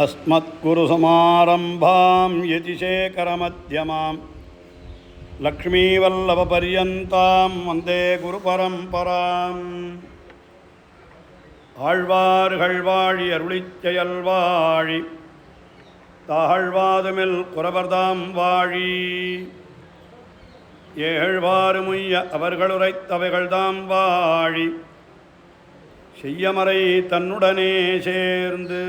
अस्मत्कुरुसमारम्भां यतिशेखरमध्यमां लक्ष्मीवल्लभपर्यन्तां वन्दे गुरुपरम्पराम् ஆழ்வார்கள் வாழி அருளிச் செயல்வாழி தாழ்வாதுமில் குறவர்தாம் வாழி ஏழ்வாறுமுய்ய அவர்களுரைத்தவைகள்தாம் வாழி செய்யமறை தன்னுடனே சேர்ந்து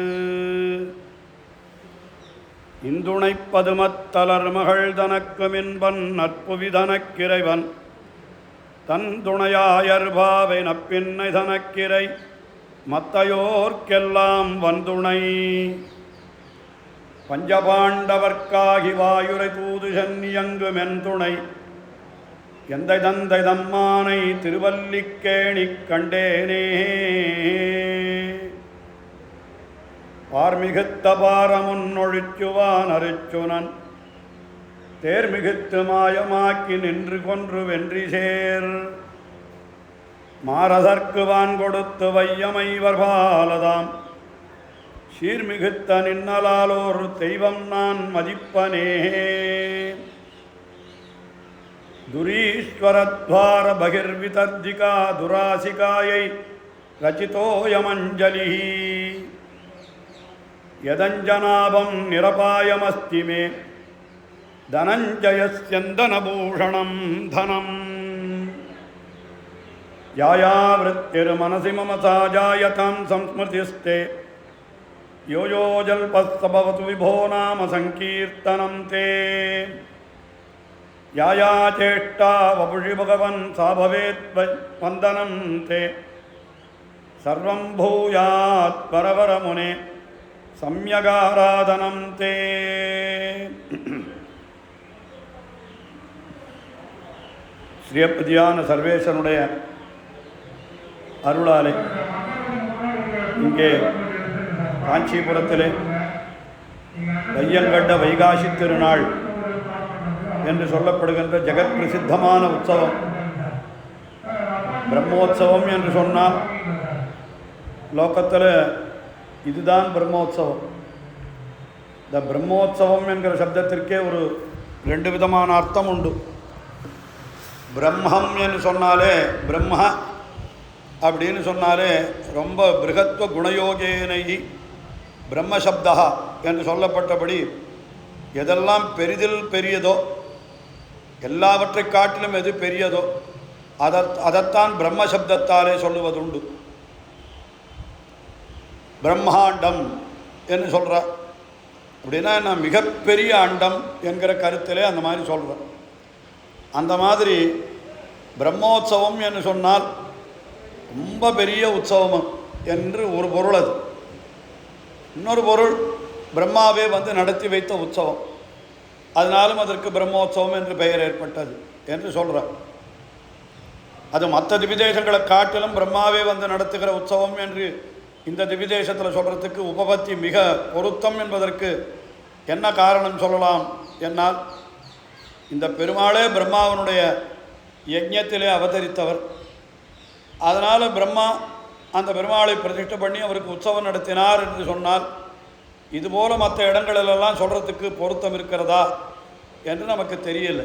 இந்துணைப்பதுமத்தலர் மகள் தனக்கு மின்பன் நற்புவிதனக்கிறைவன் தன் துணையாயர்பாவை நப்பின்னை தனக்கிரை மத்தையோர்க்கெல்லாம் வந்துணை பஞ்சபாண்டவர்க்காகி வாயுரை தூது சென்னியங்கு மென்துணை எந்தை தந்தை தம்மானை திருவல்லிக்கேணிக் கண்டேனே பார்மிகுத்த பாரமுன்னொழிச்சுவான் அருச்சுனன் தேர்மிகுத்து மாயமாக்கி நின்று கொன்று வென்றி சேர் மாரதற்கு வான் கொடுத்து வையமைவர் பாலதாம் சீர்மிகுத்த நின்னலாலோர் தெய்வம் நான் மதிப்பனே துரீஸ்வரத்வார பகிர்விதர்ஜிகா துராசிகாயை ரச்சிதோயமஞ்சலி யதஞ்சனாபம் நிரபாயமஸ்தி மே தனஞ்சயஸ்யந்தனபூஷணம் தனம் யாயா விருத்திர்மனசி மம சாஜாயதாம் சம்ஸ்மிருதிஸ்தே யோ யோ ஜல்பஸ்தபவது விபோ நாம சங்கீர்த்தனம் தே யாயா சேஷ்டா வபுஷி பகவன் சா பவேத் வந்தனம் தே சர்வம் பூயாத் பரவரமுனே சம்யகாராதனம் தே. ஸ்ரீயப்பதியான சர்வேசனுடைய அருளாலே இங்கே காஞ்சிபுரத்திலே வையங்கண்ட வைகாசி திருநாள் என்று சொல்லப்படுகின்ற ஜெகத் பிரசித்தமான உற்சவம் பிரம்மோற்சவம் என்று சொன்னால் லோகத்தில் இதுதான் பிரம்மோற்சவம். இந்த பிரம்மோற்சவம் என்கிற சப்தத்திற்கே ஒரு ரெண்டு விதமான அர்த்தம் உண்டு. பிரம்மம் என்று சொன்னாலே பிரம்ம அப்படின்னு சொன்னாலே ரொம்ப பிருகத்வ குணயோகேனை பிரம்மசப்தா என்று சொல்லப்பட்டபடி எதெல்லாம் பெரிதில் பெரியதோ எல்லாவற்றை காட்டிலும் எது பெரியதோ அதைத்தான் பிரம்மசப்தத்தாலே சொல்லுவதுண்டு. பிரம்மாண்டம் என்று சொல்கிறார். அப்படின்னா நான் மிகப்பெரிய அண்டம் என்கிற கருத்திலே அந்த மாதிரி சொல்கிறேன். அந்த மாதிரி பிரம்மோற்சவம் என்று சொன்னால் ரொம்ப பெரிய உற்சவம் என்று ஒரு பொருள். அது இன்னொரு பொருள் பிரம்மாவே வந்து நடத்தி வைத்த உற்சவம், அதனாலும் அதற்கு பிரம்மோற்சவம் என்று பெயர் ஏற்பட்டது என்று சொல்கிறார். அது மற்ற திவிதேசங்களை காட்டிலும் பிரம்மாவே வந்து நடத்துகிற உற்சவம் என்று இந்த திவிதேசத்தில் சொல்கிறதுக்கு உபபத்தி மிக பொருத்தம் என்பதற்கு என்ன காரணம் சொல்லலாம் என்னால், இந்த பெருமாளே பிரம்மாவனுடைய யஜ்ஞத்திலே அவதரித்தவர். அதனால் பிரம்மா அந்த பெருமாளை பிரதிஷ்டை பண்ணி அவருக்கு உற்சவம் நடத்தினார் என்று சொன்னால் இதுபோல் மற்ற இடங்களிலெல்லாம் சொல்கிறதுக்கு பொருத்தம் இருக்கிறதா என்று நமக்கு தெரியல.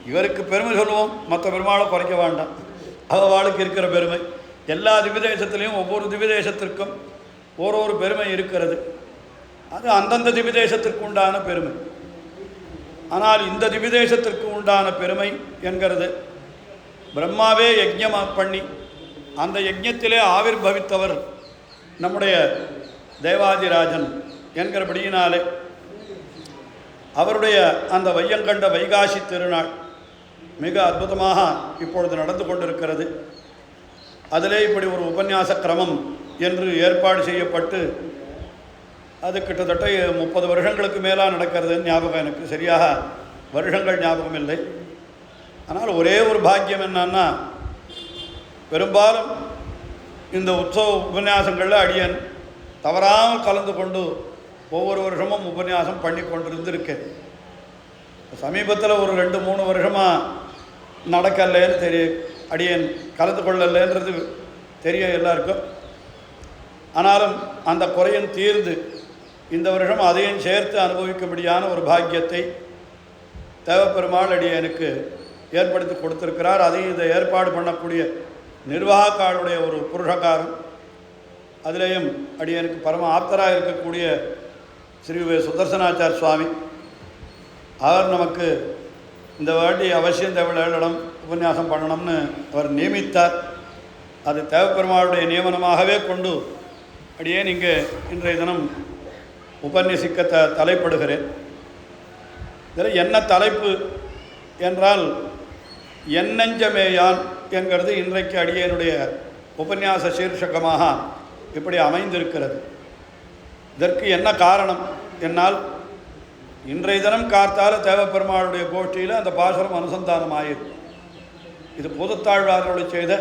இவருக்கு பெருமை சொல்லுவோம், மற்ற பெருமாளை குறைக்க வேண்டாம். அவளுக்கு இருக்கிற பெருமை எல்லா திவிதேசத்துலேயும் ஒவ்வொரு திவிதேசத்திற்கும் ஒரு பெருமை இருக்கிறது. அது அந்தந்த திவிதேசத்திற்கு உண்டான பெருமை. ஆனால் இந்த திவிதேசத்திற்கு உண்டான பெருமை என்கிறது பிரம்மாவே யஜ்ஞம் பண்ணி அந்த யஜ்ஞத்திலே ஆவிர்பவித்தவர் நம்முடைய தேவாதிராஜன் என்கிறபடியினாலே அவருடைய அந்த வையங்கண்ட வைகாசி திருநாள் மிக அற்புதமாக இப்பொழுது நடந்து கொண்டிருக்கிறது. அதிலே இப்படி ஒரு உபன்யாச கிரமம் என்று ஏற்பாடு செய்யப்பட்டு அது கிட்டத்தட்ட 30 வருஷங்களுக்கு மேலாக நடக்கிறதுன்னு ஞாபகம். எனக்கு சரியாக வருஷங்கள் ஞாபகம் இல்லை. ஆனால் ஒரே ஒரு பாக்கியம் என்னன்னா, பெரும்பாலும் இந்த உற்சவ உபன்யாசங்களில் அடியன் தவறாமல் கலந்து கொண்டு ஒவ்வொரு வருஷமும் உபன்யாசம் பண்ணி கொண்டிருந்திருக்கேன். சமீபத்தில் ஒரு 2-3 வருஷமாக நடக்கலேன்னு தெரியும், அடியேன் கலந்து கொள்ளலேன்றது தெரியும் எல்லாருக்கும். ஆனாலும் அந்த குறையும் தீர்ந்து இந்த வருஷம் அதையும் சேர்த்து அனுபவிக்கும்படியான ஒரு பாக்கியத்தை தேவப்பெருமாள் அடியனுக்கு ஏற்படுத்தி கொடுத்திருக்கிறார். அதையும் இதை ஏற்பாடு பண்ணக்கூடிய நிர்வாகக்காருடைய ஒரு புருஷகாரம். அதிலேயும் அடியனுக்கு பரம ஆப்தராக இருக்கக்கூடிய ஸ்ரீ சுதர்சனாச்சார் சுவாமி, அவர் நமக்கு இந்த வாட்டி அவசியம் தேவையிடம் உபன்யாசம் பண்ணணும்னு அவர் நியமித்தார். அது தேவப்பெருமாளுடைய நியமனமாகவே கொண்டு அடியேன் இங்கே இன்றைய தினம் உபன்யசிக்க தலைப்படுகிறேன். இதில் என்ன தலைப்பு என்றால் என்னஞ்சமேயான் என்கிறது இன்றைக்கு அடியேனுடைய உபன்யாச சீர்ஷகமாக இப்படி அமைந்திருக்கிறது. இதற்கு என்ன காரணம் என்னால் இன்றைய தினம் கார்த்தால தேவப்பெருமாளுடைய கோஷ்டியில் அந்த பாசுரம் அனுசந்தானம் ஆயிருக்கு. இது பூதத்தாழ்வாரோடு செய்த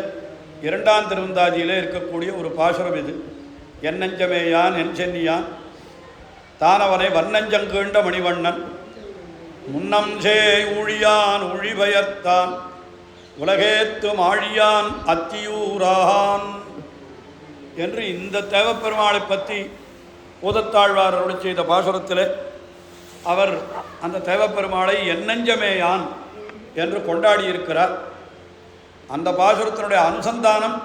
2ஆம் திருவந்தாதியிலே இருக்கக்கூடிய ஒரு பாசுரம். இது என்னஞ்சமேயான் என் சென்னியான் தானவனை வன்னஞ்சங்கீண்ட மணிவண்ணன் முன்னம் சேய் ஊழியான் ஊழிபயர்த்தான் உலகேத்து மாழியான் அத்தியூரான் என்று இந்த தேவப்பெருமாளை பற்றி பூதத்தாழ்வாரோடு செய்த பாசுரத்தில் அவர் அந்த தேவப்பெருமாளை என்னஞ்சமேயான் என்று கொண்டாடியிருக்கிறார். அந்த பாசுரத்தினுடைய அனுசந்தானம்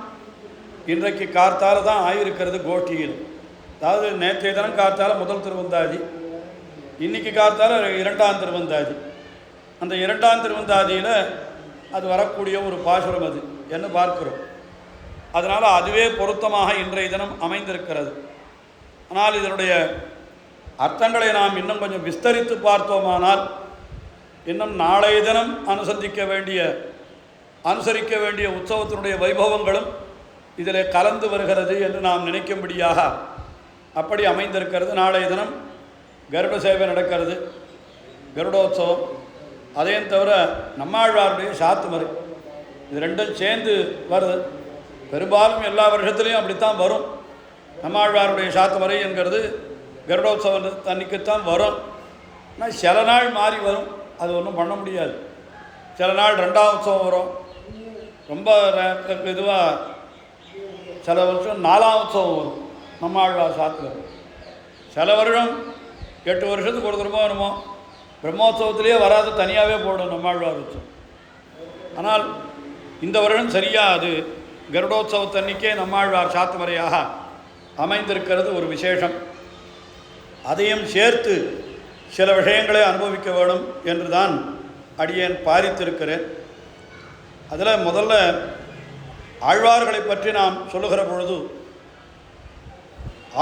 இன்றைக்கு கார்த்தால தான் ஆகியிருக்கிறது கோஷ்டியில். அதாவது நேற்றைய தினம் கார்த்தால முதல் திருவந்தாதி, இன்றைக்கி கார்த்தால 2ஆம் திருவந்தாதி. அந்த 2ஆம் திருவந்தாதியில் அது வரக்கூடிய ஒரு பாசுரம் அது என்று பார்க்கிறோம். அதனால் அதுவே பொருத்தமாக இன்றைய தினம் அமைந்திருக்கிறது. ஆனால் இதனுடைய அர்த்தங்களை நாம் இன்னும் கொஞ்சம் விஸ்தரித்து பார்த்தோமானால் இன்னும் நாளைய தினம் அனுசரிக்க வேண்டிய உற்சவத்தினுடைய வைபவங்களும் இதில் கலந்து வருகிறது என்று நாம் நினைக்கும்படியாக அப்படி அமைந்திருக்கிறது. நாளைய தினம் கருட சேவை நடக்கிறது, கருடோத்சவம். அதையும் தவிர நம்மாழ்வாருடைய சாத்துமறை, இது ரெண்டும் சேர்ந்து வருது. பெரும்பாலும் எல்லா வருஷத்துலேயும் அப்படித்தான் வரும். நம்மாழ்வாருடைய சாத்துமறை என்கிறது கருடோத்சவம் அன்றைக்குத்தான் வரும். ஆனால் சில நாள் மாறி வரும், அது ஒன்றும் பண்ண முடியாது. சில நாள் 2ஆம் உற்சவம் வரும், ரொம்ப இதுவாக சில வருஷம் 4ஆம் உற்சவம் வரும் நம்மாழ்வார் சாத்துமறை. சில வருடம் 8 வருஷத்துக்கு ஒரு தரமோ என்னமோ பிரம்மோத்சவத்திலேயே வராது, தனியாகவே போடும் நம்மாழ்வார் உற்சவம். ஆனால் இந்த வருடம் சரியாக அது கருடோத்சவத்தன்னைக்கே நம்மாழ்வார் சாத்துமறையாக அமைந்திருக்கிறது ஒரு விசேஷம். அதையும் சேர்த்து சில விஷயங்களை அனுபவிக்க வேணும் என்று தான் அடியேன் பாரித்திருக்கிறேன். அதில் முதல்ல ஆழ்வார்களை பற்றி நாம் சொல்லுகிற பொழுது,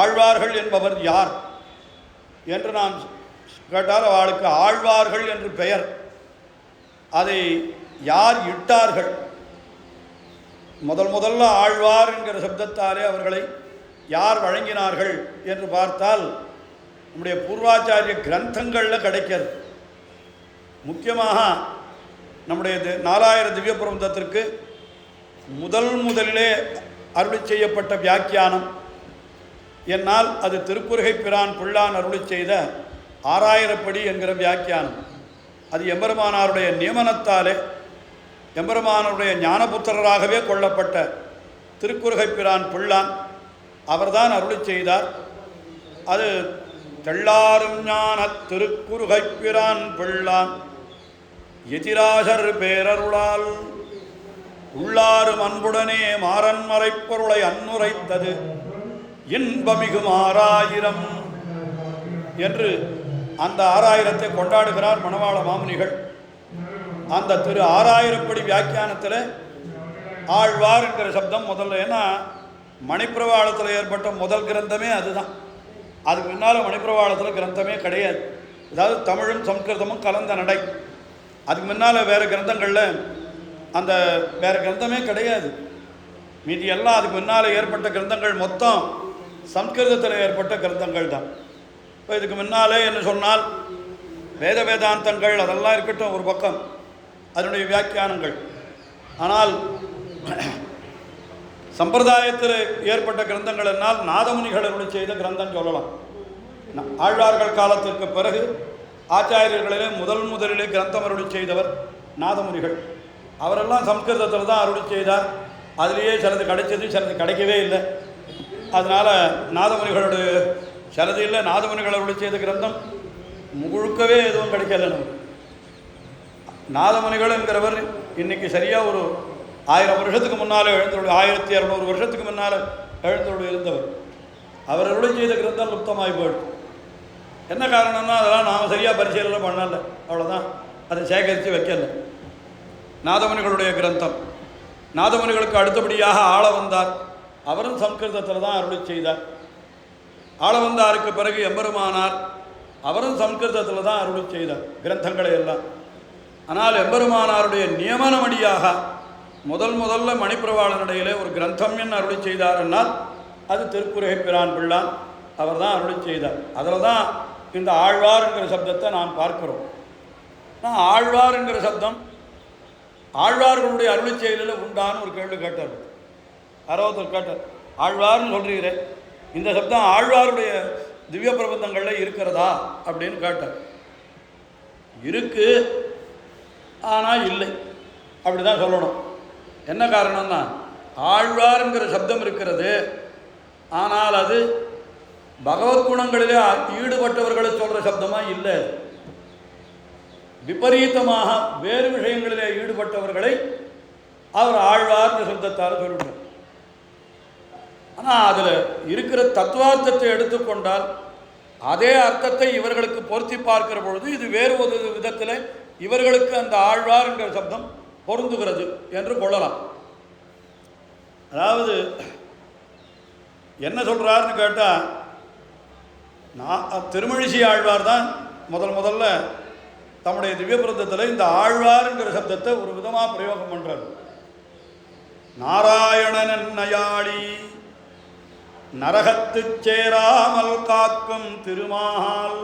ஆழ்வார்கள் என்பவர் யார் என்று நாம் கேட்டால் அவளுக்கு ஆழ்வார்கள் என்று பெயர். அதை யார் இட்டார்கள்? முதல்ல ஆழ்வார் என்கிற சப்தத்தாலே அவர்களை யார் வழங்கினார்கள் என்று பார்த்தால் நம்முடைய பூர்வாச்சாரிய கிரந்தங்களில் கிடைக்கிறது. முக்கியமாக நம்முடைய 4000 திவ்ய பிரபந்தத்திற்கு முதலிலே அருளி செய்யப்பட்ட வியாக்கியானம் என்னால் அது திருக்குறுகை பிரான் பிள்ளான் அருளி செய்த 6000 படி என்கிற வியாக்கியானம். அது எம்பெருமானாருடைய நியமனத்தாலே எம்பெருமானுடைய ஞானபுத்திரராகவே கொள்ளப்பட்ட திருக்குறுகை பிரான் பிள்ளான் அவர்தான் அருளி செய்தார். அது தெள்ளாரும் ஞான திருக்குறுகை பிரான் பிள்ளான் எதிராசர் பேரருளால் உள்ளாரும் அன்புடனே மாறன் மறைப்பொருளை அன்னுரைத்தது இன்பமிகு 6000 என்று அந்த 6000 கொண்டாடுகிறார் மணவாள மாமுனிகள். அந்த திரு 6000 படி வியாக்கியானத்தில் ஆழ்வார் என்கிற சப்தம் முதல்ல. ஏன்னா மணிப்பிரவாளத்தில் ஏற்பட்ட முதல் கிரந்தமே அதுதான். அதுக்கு முன்னால் மணிப்பிரவாளத்தில் கிரந்தமே கிடையாது. அதாவது தமிழும் சம்ஸ்கிருதமும் கலந்த நடை. அதுக்கு முன்னால் வேறு கிரந்தங்களில் அந்த வேறு கிரந்தமே கிடையாது. மீதி எல்லாம் அதுக்கு முன்னால் ஏற்பட்ட கிரந்தங்கள் மொத்தம் சம்ஸ்கிருதத்தில் ஏற்பட்ட கிரந்தங்கள் தான். இப்போ இதுக்கு முன்னாலே என்ன சொன்னால் வேதாந்தங்கள் அதெல்லாம் இருக்கட்டும் ஒரு பக்கம், அதனுடைய வியாக்கியானங்கள். ஆனால் சம்பிரதாயத்தில் ஏற்பட்ட கிரந்தங்கள் என்னால் நாதமுனிகளுடைய செய்த கிரந்தம் சொல்லலாம். ஆழ்வார்கள் காலத்திற்கு பிறகு ஆச்சாரியர்களிலே முதலிலே கிரந்தம் அருளி செய்தவர் நாதமுனிகள். அவரெல்லாம் சம்ஸ்கிருதத்தில் தான் அருளி செய்தார். அதிலேயே சிலது கிடைச்சது, சிலது கிடைக்கவே இல்லை. அதனால் நாதமுனிகளுடைய சிலது இல்லை. நாதமுனிகள் அருளி செய்த கிரந்தம் முழுக்கவே எதுவும் கிடைக்கல நமக்கு. நாதமுனிகள் என்கிறவர் இன்னைக்கு சரியாக ஒரு 1000 வருஷத்துக்கு முன்னால் எழுந்தோடு, 1200 வருஷத்துக்கு முன்னால் எழுந்தோடு இருந்தவர். அவர் அருளி செய்த கிரந்தம் லுப்தமாகி போயிடுது. என்ன காரணம்னா அதெல்லாம் நாம் சரியாக பரிசீலனை பண்ணல, அவ்வளோதான். அதை சேகரித்து வைக்கல. நாதமுனிகளுடைய கிரந்தம், நாதமுனிகளுக்கு அடுத்தபடியாக ஆளவந்தார், அவரும் சம்ஸ்கிருதத்தில் தான் அருளி செய்தார். ஆளவந்தாருக்கு பிறகு எம்பெருமானார், அவரும் சம்ஸ்கிருதத்தில் தான் அருளி செய்தார் கிரந்தங்களை எல்லாம். ஆனால் எம்பெருமானாருடைய நியமனமடியாக முதல்ல மணிப்பிரவாளனிடையிலே ஒரு கிரந்தம் என்ன அருளி செய்தார் என்னால் அது திருக்குறுகை பிரான் பிள்ளான், அவர் தான் அருளி செய்தார். அதில் தான் இந்த ஆழ்வார் என்கிற சப்தத்தை நாம் பார்க்கிறோம். ஆழ்வார் என்கிற சப்தம் ஆழ்வார்களுடைய அருளி செயலில் உண்டான்னு ஒரு கேள்வி கேட்டார். அறுபத்தர் கேட்டார், ஆழ்வார்னு சொல்கிறீரே, இந்த சப்தம் ஆழ்வாருடைய திவ்ய பிரபந்தங்களில் இருக்கிறதா அப்படின்னு கேட்டார். இருக்கு, ஆனால் இல்லை, அப்படி தான் சொல்லணும். என்ன காரணம்னா ஆழ்வார்ங்கிற சப்தம் இருக்கிறது, ஆனால் அது பகவத் குணங்களிலே ஈடுபட்டவர்களை சொல்கிற சப்தமாக இல்லை. விபரீதமாக வேறு விஷயங்களிலே ஈடுபட்டவர்களை அவர் ஆழ்வார்ன்ற சப்தத்தால் சொல்லிட்டார். ஆனால் அதில் இருக்கிற தத்துவார்த்தத்தை எடுத்துக்கொண்டால் அதே அர்த்தத்தை இவர்களுக்கு பொருத்தி பார்க்கிற பொழுது இது வேறு ஒரு விதத்தில் இவர்களுக்கு அந்த ஆழ்வார் என்கிற சப்தம் பொருந்துகிறது என்று கொள்ளலாம். அதாவது என்ன சொல்கிறாருன்னு கேட்டால், திருமழிசை ஆழ்வார் தான் முதல்ல தம்முடைய திவ்ய பிரபந்தத்தில் இந்த ஆழ்வார்ங்கிற சப்தத்தை ஒரு விதமாக பிரயோகம் பண்ணுறார். நாராயணன் நயாளி நரகத்து சேராமல் காக்கும் திருமால்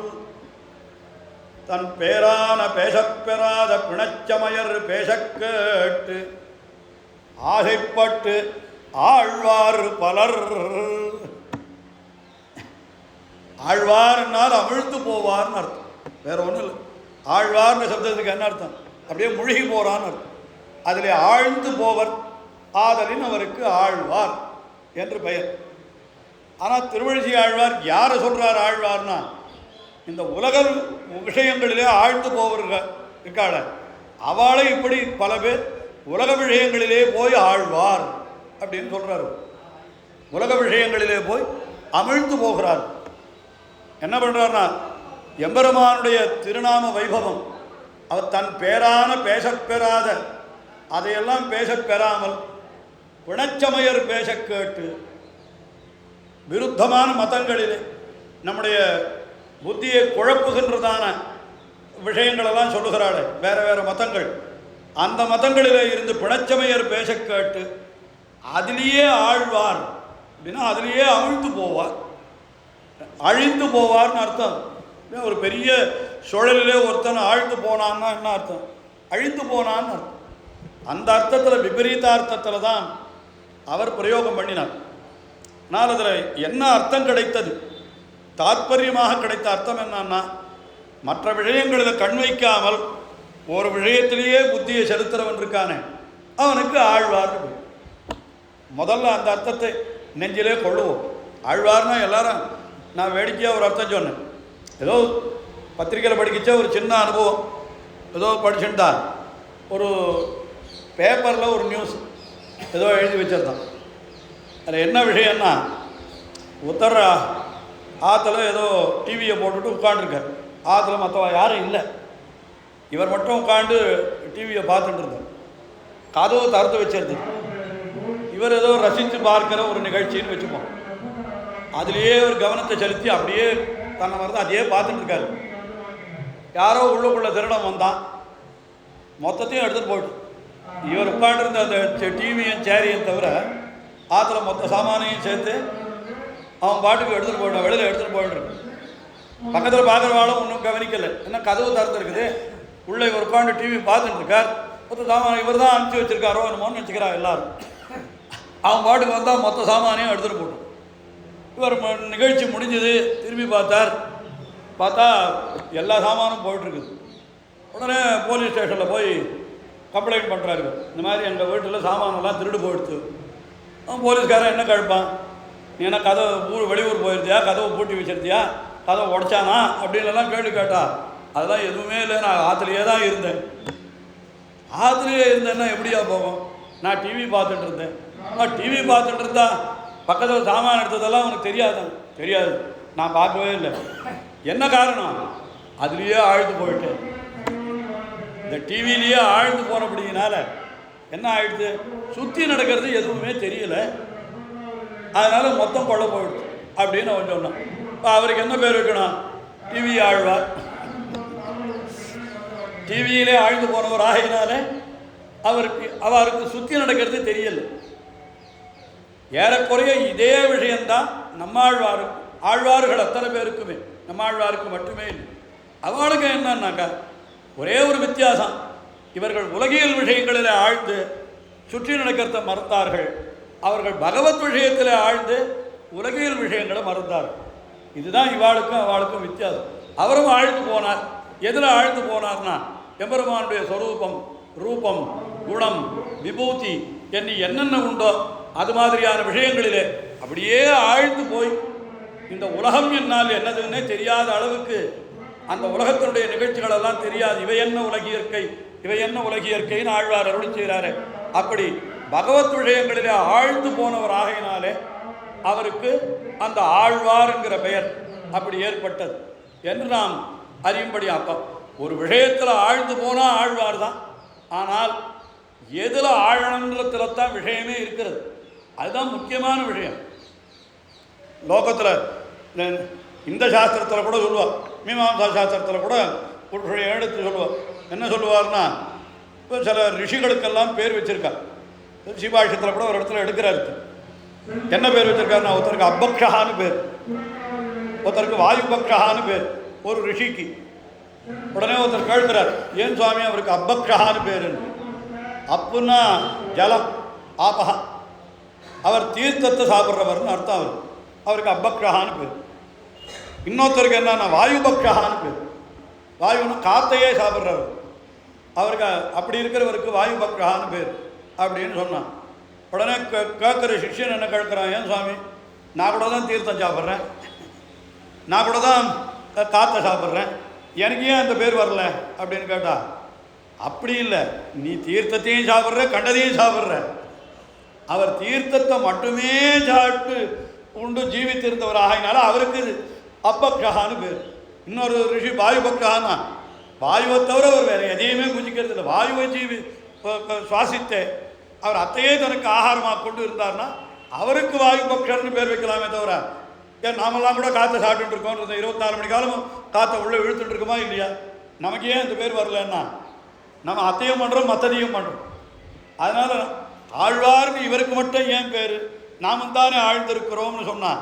தன் பேரான பேசப்பெறாத பிணச்சமயர் பேசக்கேட்டு ஆசைப்பட்டு ஆழ்வார் பலர். ஆழ்வார்னால் அமிழ்ந்து போவார்னு அர்த்தம், வேற ஒன்றும் இல்லை. ஆழ்வார்ன்ற சப்தத்துக்கு என்ன அர்த்தம்? அப்படியே முழுகி போறான்னு அர்த்தம். அதில் ஆழ்ந்து போவர் ஆதலின் அவருக்கு ஆழ்வார் என்று பெயர். ஆனால் திருவழிசை ஆழ்வார் யாரை சொல்கிறார் ஆழ்வார்னா, இந்த உலக விஷயங்களிலே ஆழ்ந்து போவர்கள் இருக்காள அவளை இப்படி பல பேர் உலக விஷயங்களிலே போய் ஆழ்வார் அப்படின்னு சொல்கிறார். உலக விஷயங்களிலே போய் அமிழ்ந்து போகிறார். என்ன பண்ணுறார்னா, எம்பெருமானுடைய திருநாம வைபவம் அவர் தன் பேரான பேசப்பெறாத அதையெல்லாம் பேசப்பெறாமல் பிணச்சமயர் பேச கேட்டு விருத்தமான மதங்களிலே நம்முடைய புத்தியை குழப்புகின்றதான விஷயங்களெல்லாம் சொல்லுகிறாள் வேறு வேறு மதங்கள். அந்த மதங்களிலே இருந்து பிணச்சமயர் பேச கேட்டு அதிலேயே ஆழ்வார் அப்படின்னா அதிலேயே அமிழ்ந்து போவார், அழிந்து போவார்னு அர்த்தம். ஒரு பெரிய சுழலிலே ஒருத்தன் ஆழ்ந்து போனான்னா என்ன அர்த்தம்? அழிந்து போனான்னு அர்த்தம். அந்த அர்த்தத்தில் விபரீதார்த்தத்தில் தான் அவர் பிரயோகம் பண்ணினார். ஆனால் அதில் என்ன அர்த்தம் கிடைத்தது? தாற்பயமாக கிடைத்த அர்த்தம் என்னன்னா, மற்ற விஷயங்களில் கண் வைக்காமல் ஒரு விஷயத்திலேயே புத்தியை செலுத்துறவன் இருக்கானே அவனுக்கு ஆழ்வார். முதல்ல அந்த அர்த்தத்தை நெஞ்சிலே கொள்ளுவோம். ஆழ்வார்னா எல்லாரும், நான் வேடிக்கையாக ஒரு அர்த்தம் சொன்னேன். ஏதோ பத்திரிக்கையில் படிக்கிச்ச ஒரு சின்ன அனுபவம், ஏதோ படிச்சுட்டான், ஒரு பேப்பரில் ஒரு நியூஸ் ஏதோ எழுதி வச்சிருந்தான். அதில் என்ன விஷயம்னா, உத்தர ஆற்றுல ஏதோ டிவியை போட்டுட்டு உட்காண்டிருக்கார். ஆற்றுல மற்றவ யாரும் இல்லை, இவர் மட்டும் உட்காந்து டிவியை பார்த்துட்டு இருந்தார். கதவு திறந்து வச்சிருந்தது. இவர் ஏதோ ரசித்து பார்க்கிற ஒரு நிகழ்ச்சின்னு வச்சுப்போம். அதுலேயே ஒரு கவனத்தை செலுத்தி அப்படியே தன்னை மறந்து அதையே பார்த்துட்டு இருக்காரு. யாரோ உள்ளுக்குள்ள திருடம் வந்தான், மொத்தத்தையும் எடுத்துகிட்டு போய்ட்டு. இவர் உட்காண்டிருந்த அந்த டிவியும் சேரியும் தவிர ஆற்றுல மொத்த சாமானையும் சேர்த்து அவன் பாட்டுக்கு எடுத்துகிட்டு போயிட்டான், வெளியில் எடுத்துகிட்டு போயிட்டு. பக்கத்தில் பார்க்குறவாளும் ஒன்றும் கவனிக்கலை, ஏன்னா கதவு திறந்துருக்குது. உள்ளே இவர் உட்காந்து டிவி பார்த்துட்டு இருக்கார். மொத்த சாமான் இவர் தான் அனுப்பிச்சி வச்சிருக்காரோ என்னமோன்னு நினச்சிக்கிறா எல்லாரும். அவன் பாட்டுக்கு வந்தால் மொத்த சாமானையும் எடுத்துகிட்டு போட்டோம். இவர் நிகழ்ச்சி முடிஞ்சது, திரும்பி பார்த்தா எல்லா சாமானும் போயிட்டுருக்குது. உடனே போலீஸ் ஸ்டேஷனில் போய் கம்ப்ளைண்ட் பண்ணுறாரு, இந்த மாதிரி எங்கள் வீட்டில் சாமானெல்லாம் திருடு போயிடுச்சு. அவன் போலீஸ்காரன் என்ன கழிப்பான், நீ என்ன கதவை வெளியூர் போயிருந்தியா, கதவை பூட்டி வச்சிருந்தியா, கதவை உடைச்சானா அப்படின்லாம் கேள்வி கேட்டா. அதெல்லாம் எதுவுமே இல்லை, நான் ஆற்றுலையே தான் இருந்தேன். ஆற்றுலையே இருந்தேன்னா எப்படியா போகும்? நான் டிவி பார்த்துட்டு இருந்தேன். டிவி பார்த்துட்டு இருந்தா பக்கத்தில் சாமான் எடுத்ததெல்லாம் உனக்கு தெரியாது. நான் பார்க்கவே இல்லை. என்ன காரணம்? அதுலேயே ஆழ்ந்து போயிட்டேன். இந்த டிவிலேயே ஆழ்ந்து போனபடினால என்ன ஆயிடுது, சுற்றி நடக்கிறது எதுவுமே தெரியல. அதனால் மொத்தம் கொள்ள போயிடுது அப்படின்னு அவன் சொன்னான். இப்போ அவருக்கு என்ன பேர் வைக்கணும்? டிவி ஆழ்வார். டிவியிலே ஆழ்ந்து போனவர் ஆகினால அவருக்கு சுற்றி நடக்கிறது தெரியல. ஏறக்குறைய இதே விஷயந்தான் ஆழ்வார்கள் அத்தனை பேருக்குமே, நம்மாழ்வாருக்கு மட்டுமே இல்லை. அவளுக்கு என்னன்னாக்கா ஒரே ஒரு வித்தியாசம், இவர்கள் உலகியல் விஷயங்களில் ஆழ்ந்து சுற்றி நடக்கிறத மறந்தார்கள். அவர்கள் பகவத் விஷயத்தில் ஆழ்ந்து உலகியல் விஷயங்களை மறந்தார்கள். இதுதான் இவாளுக்கும் அவளுக்கும் வித்தியாசம். அவரும் ஆழ்ந்து போனார். எதில் ஆழ்ந்து போனார்னா எம்பெருமானுடைய ஸ்வரூபம், ரூபம், குணம், விபூதி என்னென்ன உண்டோ அது மாதிரியான விஷயங்களிலே அப்படியே ஆழ்ந்து போய் இந்த உலகம் என்னால் என்னதுன்னே தெரியாத அளவுக்கு அந்த உலகத்தினுடைய நிகழ்ச்சிகளெல்லாம் தெரியாது. இவை என்ன உலகியற்கைன்னு ஆழ்வார் அருளி செய்கிறாரு. அப்படி பகவத் விஷயங்களிலே ஆழ்ந்து போனவர் ஆகையினாலே அவருக்கு அந்த ஆழ்வார் என்கிற பெயர் அப்படி ஏற்பட்டது என்று நாம் அறியும்படி. அப்போ ஒரு விஷயத்தில் ஆழ்ந்து போனால் ஆழ்வார் தான். ஆனால் எதில் ஆழன்றதுல தான் விஷயமே இருக்கிறது. அதுதான் முக்கியமான விஷயம். லோகத்தில் இந்த சாஸ்திரத்தில் கூட சொல்லுவார், மீமாம்சா சாஸ்திரத்தில் கூட ஒரு விஷயம் எடுத்து சொல்லுவார். என்ன சொல்லுவார்னா, இப்போ சில ரிஷிகளுக்கெல்லாம் பேர் வச்சுருக்கார். சிவாஷத்தில் கூட ஒரு இடத்துல எடுக்கிறாரு. என்ன பேர் வச்சுருக்காருன்னா, ஒருத்தருக்கு அப்பக்ஷான்னு பேர், ஒருத்தருக்கு வாயுபக்ஷான்னு பேர். ஒரு ரிஷிக்கு உடனே ஒருத்தர் கேட்கிறார், ஏன் சுவாமி அவருக்கு அப்பக்ஷான்னு பேருன்னு? அப்புன்னா ஜலம், ஆபகா, அவர் தீர்த்தத்தை சாப்பிட்றவர்னு அர்த்தம். அவருக்கு அப்பக்ஷான்னு பேர். இன்னொருத்தருக்கு என்னன்னா வாயுபக்ஷான்னு பேர். வாயுன்னு காத்தையே சாப்பிட்றவர், அவருக்கு அப்படி இருக்கிறவருக்கு வாயுபக்ஷான்னு பேர் அப்படின்னு சொன்னான். உடனே கேட்குற சிஷ்யன் என்ன கேட்குறான், ஏன் சுவாமி நான் கூட தான் தீர்த்தம் சாப்பிட்றேன், நான் கூட தான் காற்றை சாப்பிட்றேன், எனக்கு ஏன் அந்த பேர் வரல அப்படின்னு கேட்டா, அப்படி இல்லை, நீ தீர்த்தத்தையும் சாப்பிட்ற கண்டதையும் சாப்பிட்ற. அவர் தீர்த்தத்தை மட்டுமே சாப்பிட்டு உண்டு ஜீவித்திருந்தவர் ஆகினால அவருக்கு அப்பக்ஷான்னு பேர். இன்னொரு ரிஷி வாயுபக்ஷான்னா, வாயுவை தவிர அவர் வேறு எதையுமே குஞ்சிக்கிறது இல்லை. வாயுவை சுவாசித்தே அவர் அத்தையே தனக்கு ஆகாரமாக கொண்டு இருந்தார்னா அவருக்கு வாயுபக்ஷர்னு பேர் வைக்கலாமே தவிர, ஏன் நாமெல்லாம் கூட காற்றை சாப்பிட்டு இருக்கோம், 24 மணி காலமும் காற்றை உள்ளே இழுத்துட்டு இருக்கோமா இல்லையா? நமக்கு ஏன் இந்த பேர் வரலன்னா நம்ம அத்தையும் பண்ணுறோம் மற்றதையும் பண்ணுறோம். அதனால் ஆழ்வார்னு இவருக்கு மட்டும் ஏன் பேர்? நாமும் தானே ஆழ்ந்திருக்கிறோம்னு சொன்னால்,